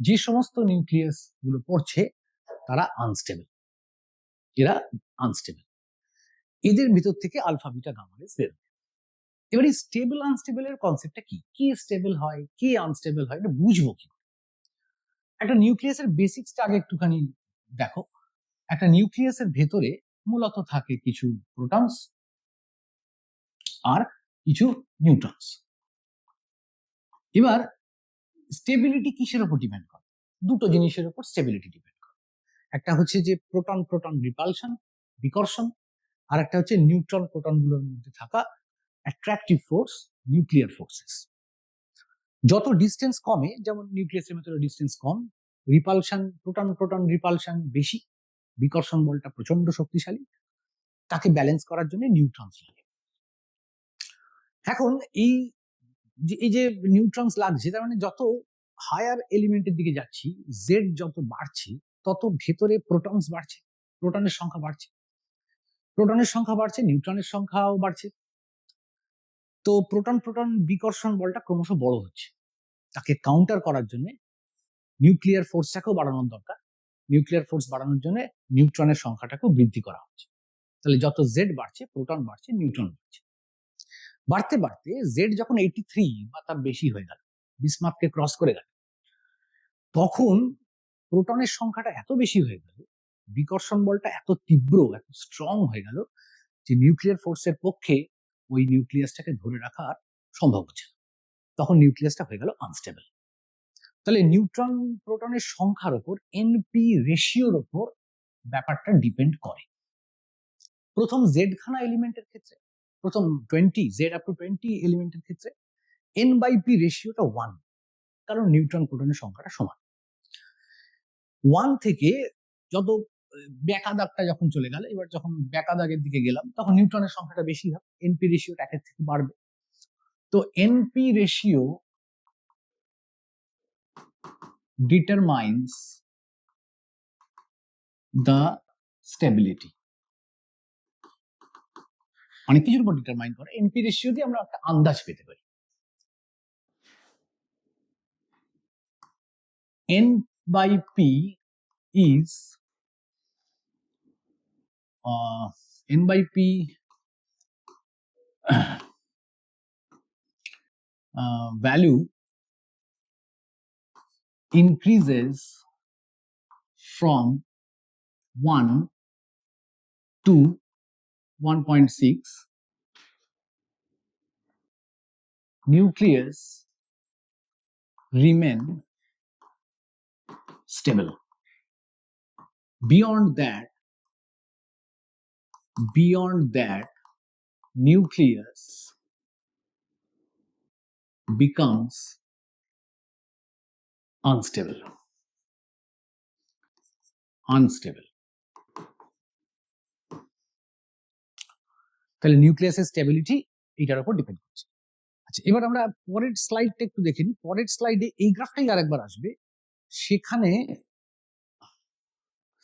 [SPEAKER 1] যে সমস্ত নিউক্লিয়াস গুলো পড়ছে তারা আনস্টেবল, এরা আনস্টেবল, এদের ভিতর থেকে আলফা বিটা গামা রেজ বেরোবে। এবার এই স্টেবল আনস্টেবলের কনসেপ্টটা কি, কি স্টেবল হয় কি আনস্টেবল হয়, এটা বুঝবো কি? একটা নিউক্লিয়াসের বেসিক্সটা আগে একটুখানি দেখো। একটা নিউক্লিয়াসের ভেতরে মূলত থাকে কিছু প্রোটনস আর কিছু নিউট্রনস। এবার স্টেবিলিটি কিসের উপর ডিপেন্ড করে? দুটো জিনিসের উপর স্টেবিলিটি ডিপেন্ড করে। একটা হচ্ছে যে প্রোটন প্রোটন রিপালশন, বিকর্ষণ, আর একটা হচ্ছে নিউট্রন প্রোটন গুলোর মধ্যে থাকা অ্যাট্রাকটিভ ফোর্স, নিউক্লিয়ার ফোর্সেস। যত ডিস্টেন্স কমে, যেমন নিউক্লিয়াসের ভেতরে ডিস্টেন্স কম, রিপালশন, প্রোটন প্রোটন রিপালশন বেশি, বিকর্ষণ বলটা প্রচন্ড শক্তিশালী, তাকে ব্যালেন্স করার জন্য নিউট্রনস লাগে। এখন এই যে নিউট্রনস লাগছে, তার মানে যত হায়ার এলিমেন্টের দিকে যাচ্ছি, জেড যত বাড়ছে, তত ভেতরে প্রোটনস বাড়ছে, প্রোটনের সংখ্যা বাড়ছে, প্রোটনের সংখ্যা বাড়ছে, নিউট্রনের সংখ্যাও বাড়ছে। তো প্রোটন প্রোটন বিকর্ষণ বলটা ক্রমশ বড় হচ্ছে, তাকে কাউন্টার করার জন্য নিউক্লিয়ার ফোর্সটাকেও বাড়ানোর দরকার। নিউক্লিয়ার ফোর্স বাড়ানোর জন্য নিউট্রনের সংখ্যাটাকেও বৃদ্ধি করা হচ্ছে। তাহলে যত জেড বাড়ছে, প্রোটন বাড়ছে, নিউট্রন বাড়ছে। বাড়তে বাড়তে জেড যখন 83 বা তার বেশি হয়ে গেল, বিসমাথকে ক্রস করে গেল, তখন প্রোটনের সংখ্যাটা এত বেশি হয়ে গেল, বিকর্ষণ বলটা এত তীব্র, এত স্ট্রং হয়ে গেল যে নিউক্লিয়ার ফোর্সের পক্ষে ওই নিউক্লিয়াসটাকে ধরে রাখা আর সম্ভব হচ্ছে না। তখন নিউক্লিয়াসটা হয়ে গেল আনস্টেবল। তাহলে নিউট্রন প্রোটনের সংখ্যার উপর, এনপি রেশিওর উপর ব্যাপারটা ডিপেন্ড করে। প্রথম জেড খানা এলিমেন্টের ক্ষেত্রে, প্রথম 20 জেড আপ টু 20 এলিমেন্টের ক্ষেত্রে এন বাই পি রেশিওটা 1, কারণ নিউট্রন প্রোটনের সংখ্যাটা সমান। 1 থেকে যত বেঁকা দাগটা যখন চলে গেল, এবার যখন বেঁকা দাগের দিকে গেলাম তখন নিউট্রনের সংখ্যাটা বেশি হবে, এনপি রেশিওটা একের থেকে বাড়বে। তো NP ratio determines the stability, অনেক কিছুর উপর ডিটারমাইন করে। এনপি রেশিও দিয়ে আমরা একটা আন্দাজ পেতে পারি। n by p is n by p value increases from 1 to 1.6. Nucleus remain stable. Beyond that, nucleus becomes unstable. তাহলে নিউক্লিয়াসের স্টেবিলিটি এটার উপর ডিপেন্ড করছে। আচ্ছা, এবার আমরা পরের স্লাইডটা একটু দেখে নিই। পরের স্লাইডে এই গ্রাফটাই আরেকবার আসবে, সেখানে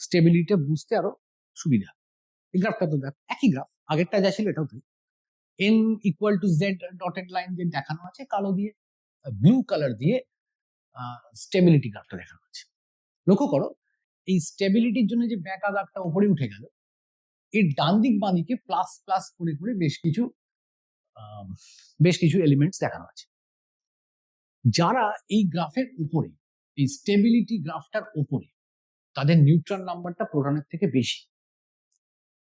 [SPEAKER 1] স্টেবিলিটিটা বুঝতে আরো সুবিধা। এই গ্রাফটা তো দেখ একই গ্রাফ, আগেরটা যা ছিল এটাও তাই। n equal to Z dotted line যে দেখানো আছে কালো দিয়ে, ব্লু কালার দিয়ে স্টেবিলিটি গ্রাফটা দেখানো আছে। লক্ষ্য করো এই স্টেবিলিটির জন্য যে বেঁকা দাগটা উপরে উঠে গেল, এর ডান দিক বাঁ দিকে প্লাস প্লাস করে করে বেশ কিছু এলিমেন্টস দেখানো আছে। যারা এই গ্রাফের উপরে, এই স্টেবিলিটি গ্রাফটার উপরে, তাদের নিউট্রন নাম্বারটা প্রোটনের থেকে বেশি।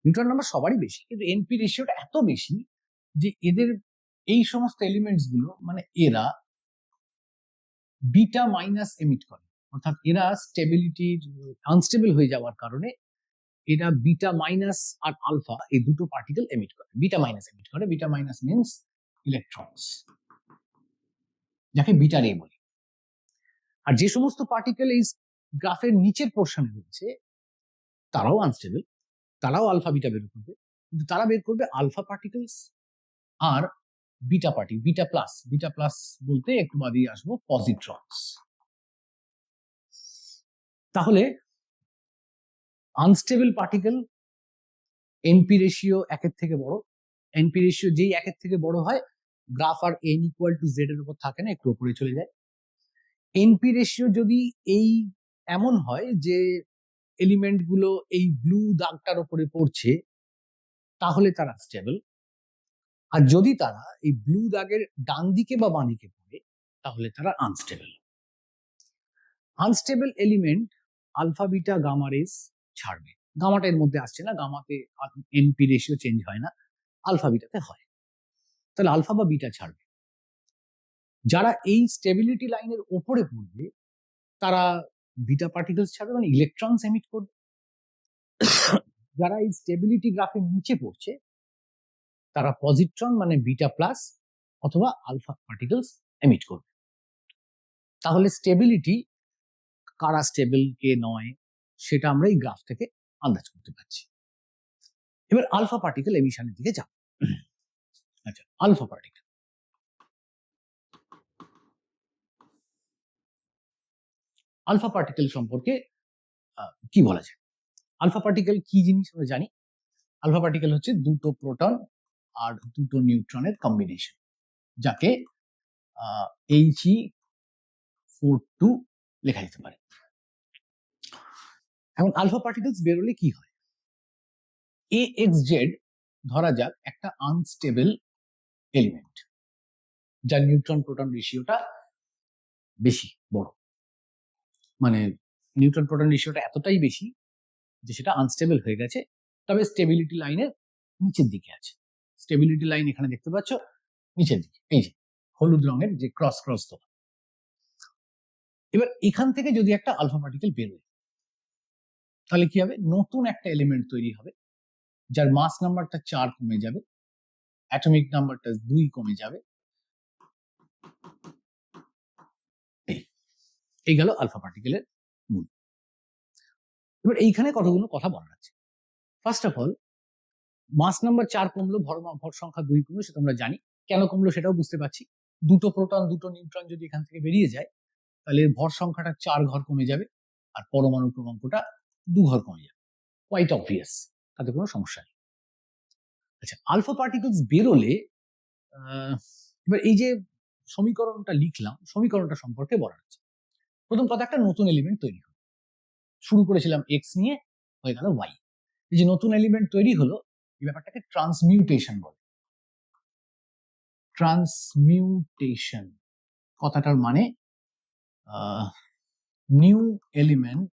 [SPEAKER 1] নিউট্রন নাম্বার সবারই বেশি, কিন্তু এনপি রেশিওটা এত বেশি যে এদের এই সমস্ত এলিমেন্টস গুলো, মানে এরা বিটা মাইনাস এমিট করে, অর্থাৎ এরা স্টেবিলিটির আনস্টেবল হয়ে যাওয়ার কারণে এরা বিটা মাইনাস আর আলফা এই দুটো পার্টিকেল এমিট করে। বিটা মাইনাস এমিট করে, বিটা মাইনাস মিনস ইলেকট্রনস, যাকে বিটা রে বলি। আর যে সমস্ত পার্টিকেল এই গ্রাফের নিচের পোর্শনে রয়েছে তারাও আনস্টেবল, তারাও আলফা বিটা বের করবে, কিন্তু তারা বের করবে আলফা পার্টিকেলস আর বিটা প্লাস বলতে একটু বাদিয়ে আসবো পজিট্রনস। তাহলে আনস্টেবল পার্টিকেল এনপি রেশিও একের থেকে বড়। এনপি রেশিও যেই একের থেকে বড় হয়, গ্রাফ আর এন ইকুয়াল টু জেড এর উপর থাকে না, একটু উপরে চলে যায়। এনপি রেশিও যদি এই এমন হয় যে এলিমেন্ট গুলো এই ব্লু দাগটার উপরে পড়ছে, তাহলে তারা স্টেবল। আর যদি তারা এই ব্লু দাগের ডান দিকে বা বাঁ দিকে পড়ে, তাহলে তারা unstable. Unstable element alpha beta gamma rays ছাড়বে। গামাটা এর মধ্যে আসছে না, গামাতে এনপি রেশিও চেঞ্জ হয় না, আলফা বিটাতে হয়। তাহলে আলফা বা বিটা ছাড়বে। যারা এই স্টেবিলিটি লাইনের ওপরে পড়বে তারা বিটা পার্টিকেলস ছাড়বে, মানে ইলেকট্রনস এমিট করবে। যারা এই স্টেবিলিটি গ্রাফের নিচে পড়ছে তারা পজিট্রন মানে বিটা প্লাস অথবা আলফা পার্টিকেলস এমিট করবে। তাহলে স্টেবিলিটি কারা স্টেবল কে নয় সেটা আমরা এই গ্রাফ থেকে আন্দাজ করতে পারছি। এবার আলফা পার্টিকেল এমিশনের দিকে যাব। আচ্ছা, আলফা পার্টিকেল সম্পর্কে কি বলা যায়? আলফা পার্টিকেল কি জিনিস আমরা জানি। আলফা পার্টিকেল হচ্ছে দুটো প্রোটন আর দুটো নিউট্রনের কম্বিনেশন, যাকে He42 লেখা যেতে পারে। এখন আলফা পার্টিকেলস বেরোলে কি হয়? AXZ ধরা যাক একটা আনস্টেবল এলিমেন্ট, যার নিউট্রন প্রোটন রেশিওটা বেশি বড়, মানে নিউট্রন প্রোটন রেশিওটা এতটাই বেশি যে সেটা আনস্টেবল হয়ে গেছে, তবে স্টেবিলিটি লাইনের নিচের দিকে আছে। স্টেবিলিটি লাইন এখানে দেখতে পাচ্ছ নিচের দিকে, এই যে হলুদ রঙের যে ক্রস তো। এবার এখান থেকে যদি একটা আলফা পার্টিকেল বেরোয় তাহলে কি হবে? নতুন একটা এলিমেন্ট তৈরি হবে যার মাস নাম্বারটা 4 কমে যাবে, অ্যাটমিক নাম্বারটা 2 কমে যাবে। এই গেল আলফা পার্টিকেলের মূল। এবার এইখানে কতগুলো কথা বলার আছে। First of all, mass number 4 কমলো, ভর সংখ্যা 2 কমলো, সেটা আমরা জানি। কেন কমলো সেটাও বুঝতে পারছি। দুটো প্রোটন দুটো নিউট্রন যদি এখান থেকে বেরিয়ে যায়, তাহলে ভর সংখ্যাটা 4 ঘর কমে যাবে, আর পরমাণু ক্রমাঙ্কটা 2 ঘর কমে যাবে। কোয়াইট অবভিয়াস, তাতে কোনো সমস্যা নেই। আচ্ছা, আলফা পার্টিকেলস বেরোলে এবার এই যে সমীকরণটা লিখলাম, সমীকরণটা সম্পর্কে বলার আছে। প্রথম কথা, একটা নতুন এলিমেন্ট তৈরি হলো। শুরু করেছিলাম এক্স নিয়ে, হয়ে গেল ওয়াই। এই যে নতুন এলিমেন্ট তৈরি হলো, এই ব্যাপারটাকে ট্রান্সমিউটেশন বলে। ট্রান্সমিউটেশন কথাটার মানে নিউ এলিমেন্ট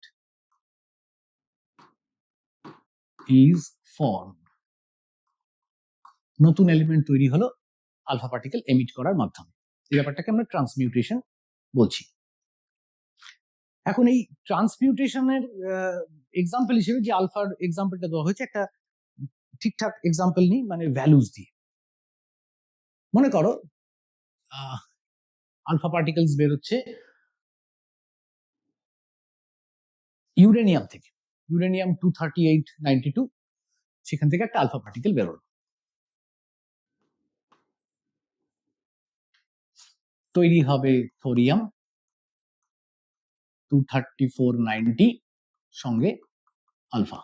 [SPEAKER 1] ইজ ফর্ম। নতুন এলিমেন্ট তৈরি হলো আলফা পার্টিকেল এমিট করার মাধ্যমে। এই ব্যাপারটাকে আমরা ট্রান্সমিউটেশন বলছি। এখন এই ট্রান্সমিউটেশনের এক্সাম্পল হিসেবে যে আলফার এক্সাম্পলটা দেওয়া হয়েছে, একটা ঠিকঠাক এক্সাম্পল নিই, মানে ভ্যালুজ দিয়ে। মনে করো আলফা পার্টিকেলস বেরোচ্ছে ইউরেনিয়াম থেকে, ইউরেনিয়াম 23892, সেখান থেকে একটা আলফা পার্টিকেল বেরোলো। তৈরি হবে থোরিয়াম 23490 সঙ্গে আলফা।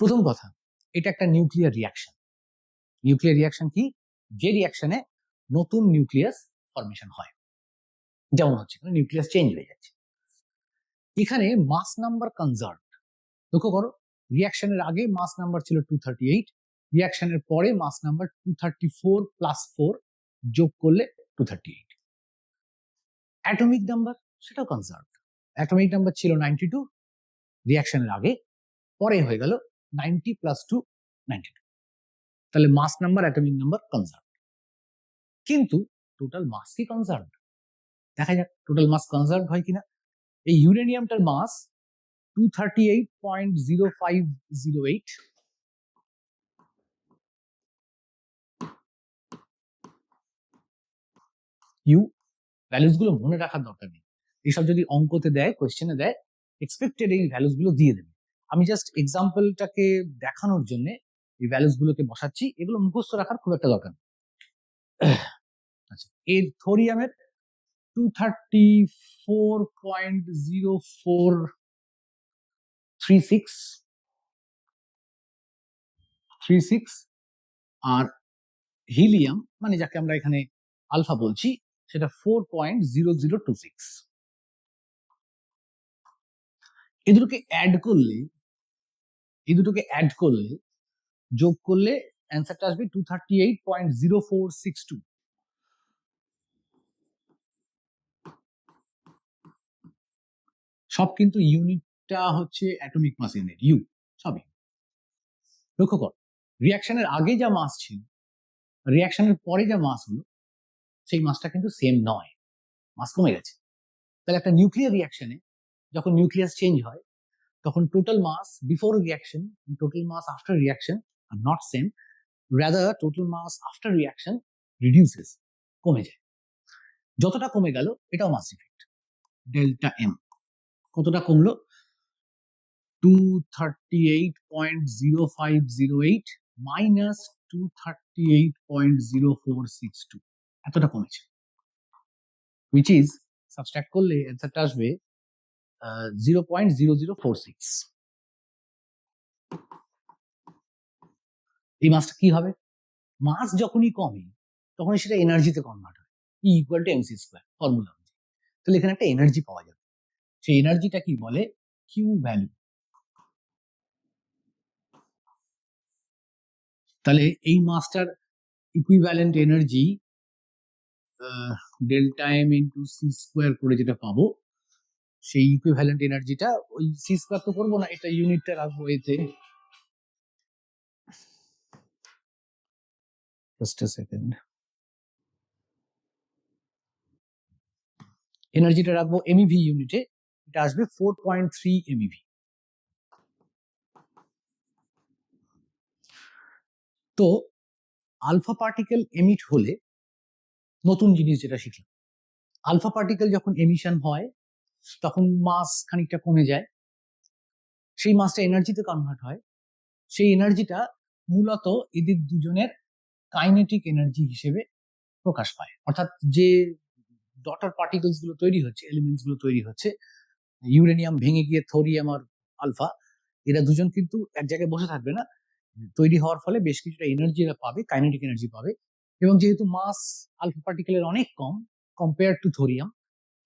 [SPEAKER 1] প্রথম কথা, এটা একটা নিউক্লিয়ার রিয়াকশন। নিউক্লিয়ার রিয়াকশন কি? যে রিয়াকশনে নতুন নিউক্লিয়াস ফরমেশন হয়, যেমন হচ্ছে নিউক্লিয়াস চেঞ্জ হয়ে যাচ্ছে। এখানে মাস নাম্বার কনজার্ভ। লক্ষ্য করো, রিয়াকশনের আগে মাস নাম্বার ছিল 238, রিয়াকশনের পরে মাস নাম্বার 234 প্লাস 4 যোগ করলে 238। অ্যাটমিক নাম্বার সেটাও কনজার্ভ। অ্যাটমিক নাম্বার ছিল 92 রিয়াকশনের আগে, পরে হয়ে গেল 90 প্লাস 2 92। তাহলে মাস নাম্বার, অ্যাটমিক নাম্বার কনজার্ভ। কিন্তু টোটাল মাস কি কনজার্ভ? দেখা যাক টোটাল মাস কনজার্ভ হয় কিনা। এই ইউরেনিয়ামটার মাস 238.0508, ইউ। ভ্যালুস গুলো মনে রাখার দরকার নেই, এইসব যদি অঙ্কতে দেয়, কোয়েশ্চেনে দেয়, এক্সপেক্টেড এই ভ্যালুস গুলো দিয়ে দেবে। আমি জাস্ট এক্সাম্পলটাকে দেখানোর জন্য এই ভ্যালুস গুলোকে বসাচ্ছি, এগুলো মুখস্থ রাখার খুব একটা দরকার নেই। আচ্ছা, এর থোরিয়ামের 234.0436, আর হিলিয়াম মানে যাকে আমরা এখানে আলফা বলছি, সেটা 4.0026। এই দুটোকে অ্যাড করলে যোগ করলে অ্যান্সারটা আসবে 238.0462। সব কিন্তু ইউনিটটা হচ্ছে অ্যাটমিক মাস ইউনিট, ইউ সবই। লক্ষ্য কর, রিয়াকশনের আগে যা মাস ছিল, রিয়াকশনের পরে যা মাস হলো, সেই মাসটা কিন্তু সেম নয়, মাস কমে গেছে। তাহলে একটা নিউক্লিয়ার রিয়াকশনে যখন নিউক্লিয়াস চেঞ্জ হয়, তখন total mass before reaction, total mass after reaction are not same, rather total mass after reaction reduces, কমে যায়। যতটা কমে গেল এটাও মাস ইফেক্ট, ডেল্টা এম। কতটা কমলো? 238.0508 মাইনাস 238.0462, এতটা কমেছে। which is সাবস্ট্রাক্ট করলে অ্যান্সারটা আসবে 0.0046। এই মাসটা কি হবে? মাস যখনই কমে তখনই সেটা এনার্জিতে কনভার্ট হয়, E equal to mc square formula অনুযায়ী। তাহলে এখানে একটা এনার্জি পাওয়া যাবে, সেই এনার্জিটা কি বলে? Q value. তাহলে এই মাসটার equivalent energy delta M into C square করে যেটা পাবো, সেই ইকুইভ্যালেন্ট এনার্জিটা, ওই সি স্কোয়ার তো করবো না, এটা ইউনিটটা রাখবো এতে। জাস্ট আ সেকেন্ড, এনার্জিটা রাখবো এমইভি ইউনিটে, এটা আসবে 4.3 এমইভি। তো আলফা পার্টিকেল এমিট হলে, নতুন জিনিস যেটা শিখলাম, আলফা পার্টিকেল যখন এমিশন হয় তখন মাস খানিকটা কমে যায়, সেই মাসটা এনার্জিতে কনভার্ট হয়, সেই এনার্জিটা মূলত এদের দুজনের কাইনেটিক এনার্জি হিসেবে প্রকাশ পায়। অর্থাৎ যে ডটার পার্টিকেলস গুলো তৈরি হচ্ছে, এলিমেন্টস গুলো তৈরি হচ্ছে, ইউরেনিয়াম ভেঙে গিয়ে থোরিয়াম আর আলফা, এরা দুজন কিন্তু এক জায়গায় বসে থাকবে না, তৈরি হওয়ার ফলে বেশ কিছুটা এনার্জি এরা পাবে, কাইনেটিক এনার্জি পাবে। এবং যেহেতু মাস আলফা পার্টিকেলের অনেক কম কম্পেয়ার টু থোরিয়াম,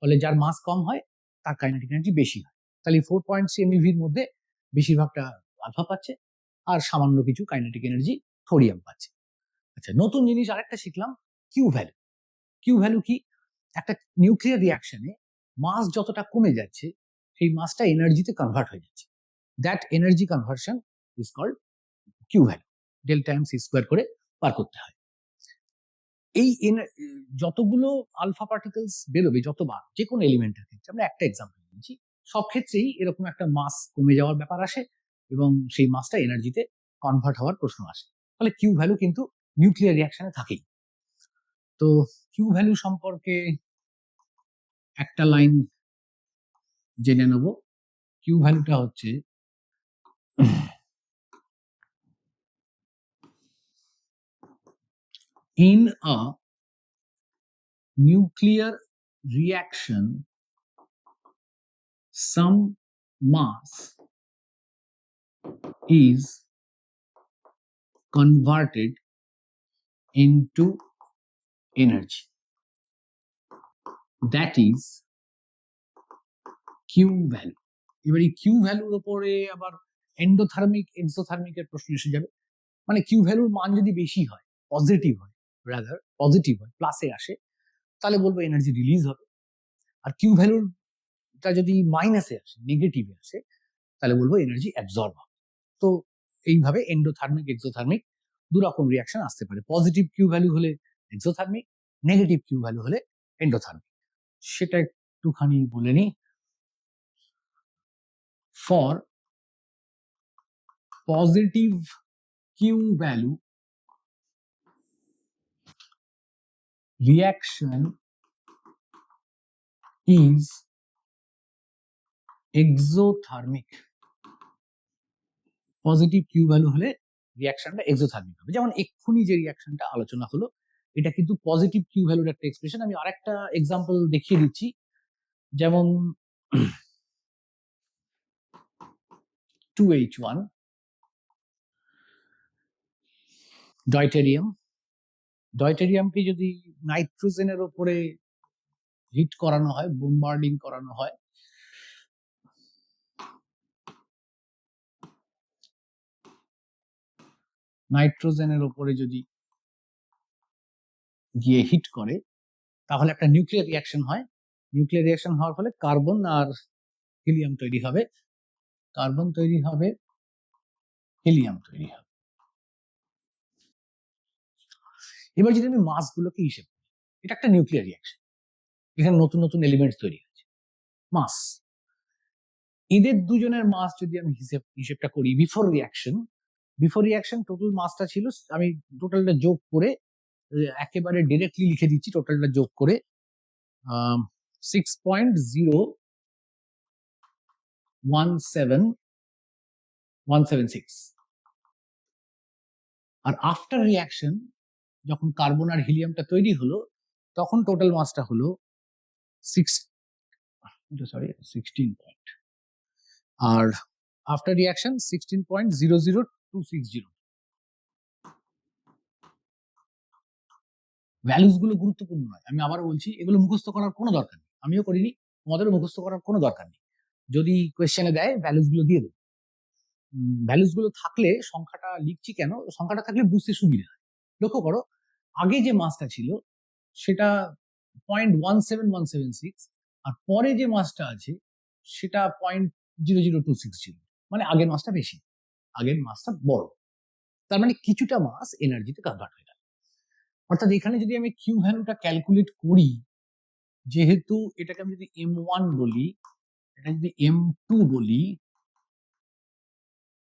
[SPEAKER 1] ফলে যার মাস কম হয় তার কাইনেটিক এনার্জি বেশি হয়। তাহলে 4.3 MeV-র মধ্যে বেশিরভাগটা আলফা পাচ্ছে আর সামান্য কিছু কাইনেটিক এনার্জি থোরিয়াম পাচ্ছে। আচ্ছা, নতুন জিনিস আরেকটা শিখলাম, কিউ ভ্যালু। কিউ ভ্যালু কি? একটা নিউক্লিয়ার রিয়াকশনে মাস যতটা কমে যাচ্ছে সেই মাসটা এনার্জিতে কনভার্ট হয়ে যাচ্ছে। That energy conversion is called Q value. Delta M C square করে পার করতে হয়। এই যতগুলো আলফা পার্টিকেলস বেরোবে যতবার, যে কোনো এলিমেন্টের ক্ষেত্রে, আমরা একটা এক্সাম্পল নিচ্ছি, সব ক্ষেত্রেই এরকম একটা মাস কমে যাওয়ার ব্যাপার আসে এবং সেই মাসটা এনার্জিতে কনভার্ট হওয়ার প্রশ্ন আসে। তাহলে কিউ ভ্যালু কিন্তু নিউক্লিয়ার রিয়াকশনে থাকেই। তো কিউ ভ্যালু সম্পর্কে একটা লাইন জেনে নেব। কিউ ভ্যালুটা হচ্ছে in a nuclear reaction some mass is converted into energy, that is Q value. এবার এই কিউ ভ্যালুর উপরে আবার এন্ডোথার্মিক এক্সোথার্মিকের প্রশ্ন এসে যাবে। মানে কিউ ভ্যালুর মান যদি বেশি হয়, পজিটিভ হয়, রাদার পজিটিভ হয়, প্লাসে আসে, তাহলে বলবো এনার্জি রিলিজ হবে। আর কিউ ভ্যালুটা যদি মাইনাসে আসে, নেগেটিভে আসে, তাহলে বলবো এনার্জি অ্যাবজর্ব হবে। তো এইভাবে এন্ডোথার্মিক এক্সোথার্মিক দু রকম রিয়াকশন আসতে পারে। পজিটিভ কিউ ভ্যালু হলে এক্সোথার্মিক, নেগেটিভ কিউ ভ্যালু হলে এন্ডোথার্মিক। সেটা একটুখানি বলে নি। For positive Q value reaction is exothermic. Positive Q value হলে রিয়াকশনটা এক্সোথার্মিক হবে। যেমন এক্ষুনি যে রিয়াকশনটা আলোচনা হলো, এটা কিন্তু পজিটিভ কিউ ভ্যালুর একটা এক্সপ্রেশন। আমি আরেকটা এক্সাম্পল দেখিয়ে দিচ্ছি। যেমন 2H1 ডয়টেরিয়াম, ডয়টেরিয়ামকে যদি নাইট্রোজেনের উপরে হিট করানো হয়, বোমবার্ডিং করানো হয়, নাইট্রোজেনের উপরে যদি গিয়ে হিট করে, তাহলে একটা নিউক্লিয়ার রিয়াকশন হয়। নিউক্লিয়ার রিয়াকশন হওয়ার ফলে কার্বন আর হিলিয়াম তৈরি হবে, কার্বন তৈরি হবে, হিলিয়াম তৈরি হবে। এবার যদি আমি মাসগুলোকে হিসেব করি, এটা একটা নিউক্লিয়ার রিয়াকশন, এখানে নতুন নতুন এলিমেন্টস তৈরি হচ্ছে, মাস। এদের দুজনের মাস যদি আমি হিসেবটা করি বিফোর রিয়াকশন টোটাল মাসটা ছিল, আমি টোটালটা যোগ করে একেবারে ডিরেক্টলি লিখে দিচ্ছি, টোটালটা যোগ করে 6.017176। আর আফটার রিয়াকশন যখন কার্বন আর হিলিয়ামটা তৈরি হলো, তখন টোটাল মাসটা হলো 16 পয়েন্ট, আর আফটার রিয়াকশন 16.00260। ভ্যালুস গুলো গুরুত্বপূর্ণ নয়, আমি আবারও বলছি, এগুলো মুখস্থ করার কোনো দরকার নেই, আমিও করিনি, তোমাদেরও মুখস্থ করার কোনো দরকার নেই। যদি কোয়েশ্চেনে দেয় ভ্যালুস গুলো দিয়ে দেবে। ভ্যালুস গুলো থাকলে সংখ্যাটা লিখছি কেন, সংখ্যাটা থাকলে বুঝতে সুবিধা হয়। লক্ষ্য করো, আগে যে মাসটা ছিল সেটা 0.17176, আর পরে যে মাসটা আছে সেটা 0.00260 ছিল, মানে আগের মাসটা বেশি, আগের মাসটা বড়। তার মানে কিছুটা মাস এনার্জিতে কনভার্ট হয়ে গেল। অর্থাৎ এখানে যদি আমি কিউ ভ্যালুটা ক্যালকুলেট করি, যেহেতু এটাকে আমি যদি M1 বলি, এটা যদি M2 বলি,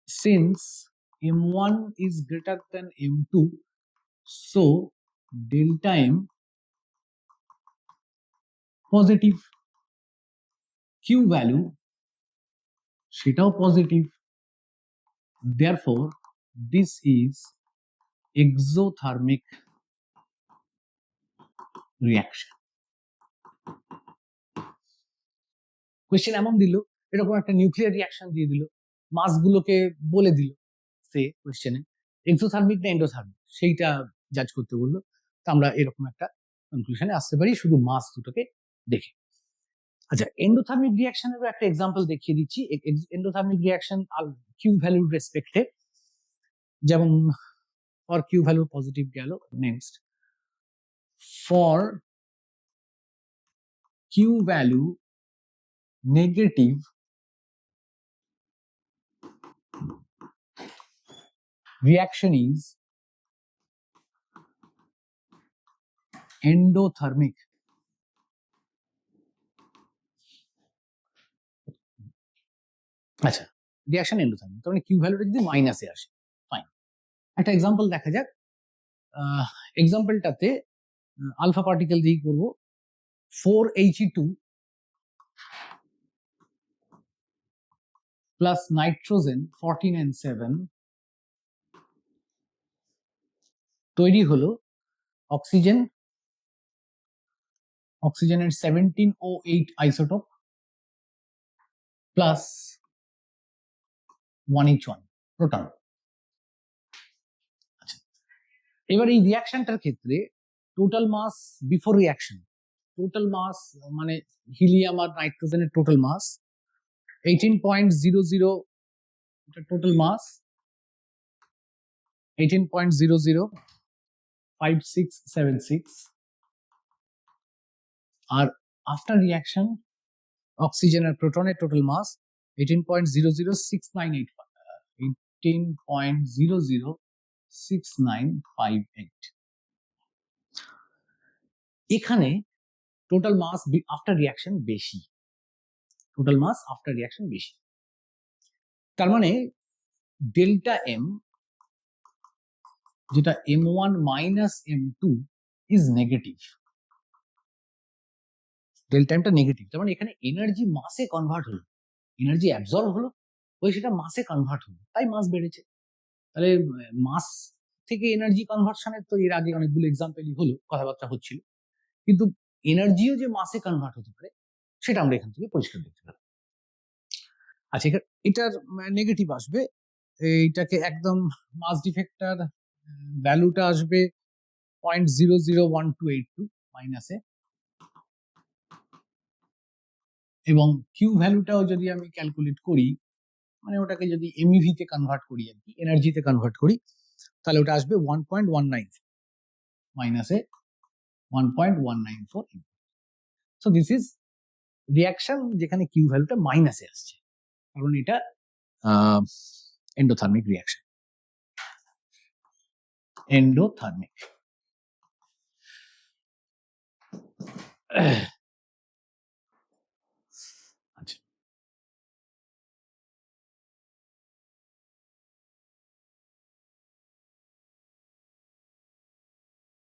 [SPEAKER 1] since M1 is greater than M2, so delta M positive. Q value সেটাও positive, therefore this is exothermic reaction. Question এমন দিল, এরকম একটা নিউক্লিয়ার রিয়াকশন দিয়ে দিল, মাসগুলোকে বলে দিল, সে কোয়েশ্চেনে এক্সোথার্মিক না এন্ডোথার্মিক সেইটা জাজ করতে বললো। তো আমরা এরকম একটা কনক্লুশনে আসতে পারি শুধু মাস দুটোকে দেখে। আচ্ছা, এন্ডোথার্মিক রিয়াকশনেরও একটা এক্সাম্পল দেখিয়ে দিচ্ছি। এন্ডোথার্মিক রিয়াকশন কিউ ভ্যালুর রেসপেক্টে, যেমন ফর কিউ ভ্যালু পজিটিভ গেল, next for Q value negative reaction is endothermic. আচ্ছা, রিয়াকশন এন্ডোথার্মিক, তার মানে কিউ ভ্যালুটা যদি মাইনাসে আসে, ফাইন। একটা এক্সাম্পল দেখা যাক। এক্সাম্পলটাতে আলফা পার্টিকেল দিয়ে করবো 4He2 প্লাস নাইট্রোজেন 14N7 তৈরি হলো অক্সিজেন, অক্সিজেনের 17O8 isotope plus 1H1 proton. আচ্ছা, এবার এই রিয়াকশনটার ক্ষেত্রে total mass before reaction, total mass মানে হিলিয়াম আর নাইট্রোজেনের টোটাল মাস 18.00, এটা টোটাল মাস 18.005676, আর আফটার রিয়াকশন অক্সিজেন আর প্রোটনের টোটাল মাস 18.006985, 18.006958। এখানে টোটাল মাস আফটার রিয়াকশন বেশি, টোটাল মাস আফটার রিয়াকশন বেশি, তার মানে ডেল্টা এম, যেটা M1 minus M2 is negative, delta এমটা নেগেটিভ, তার মানে এখানে এনার্জি মাসে কনভার্ট হলো, এনার্জি অ্যাবজর্ব হলো, ওই সেটা মাসে কনভার্ট হলো, তাই মাস বেড়েছে। তাহলে মাস থেকে এনার্জি কনভার্সনের তো এর আগে অনেকগুলো এক্সাম্পলই হলো, কথাবার্তা হচ্ছিল, কিন্তু এনার্জিও যে মাসে কনভার্ট হতে পারে সেটা আমরা এখান থেকে পরিষ্কার দেখতে পারি। আচ্ছা, এটার নেগেটিভ আসবে, এইটাকে একদম মাস ডিফেক্টর ভ্যালুটা আসবে 0.001282 মাইনাসে, এবং কিউ ভ্যালুটাও যদি আমি ক্যালকুলেট করি, মানে ওটাকে যদি এমইভি তে কনভার্ট করি আর কি, এনার্জিতে কনভার্ট করি, তাহলে ওটা আসবে 1.194 মাইনাসে 1.194। সো দিস ইজ রিয়াকশন যেখানে কিউ ভ্যালুটা মাইনাসে আসছে, কারণ এটা এন্ডোথার্মিক রিয়াকশন। এন্ডোথার্মিক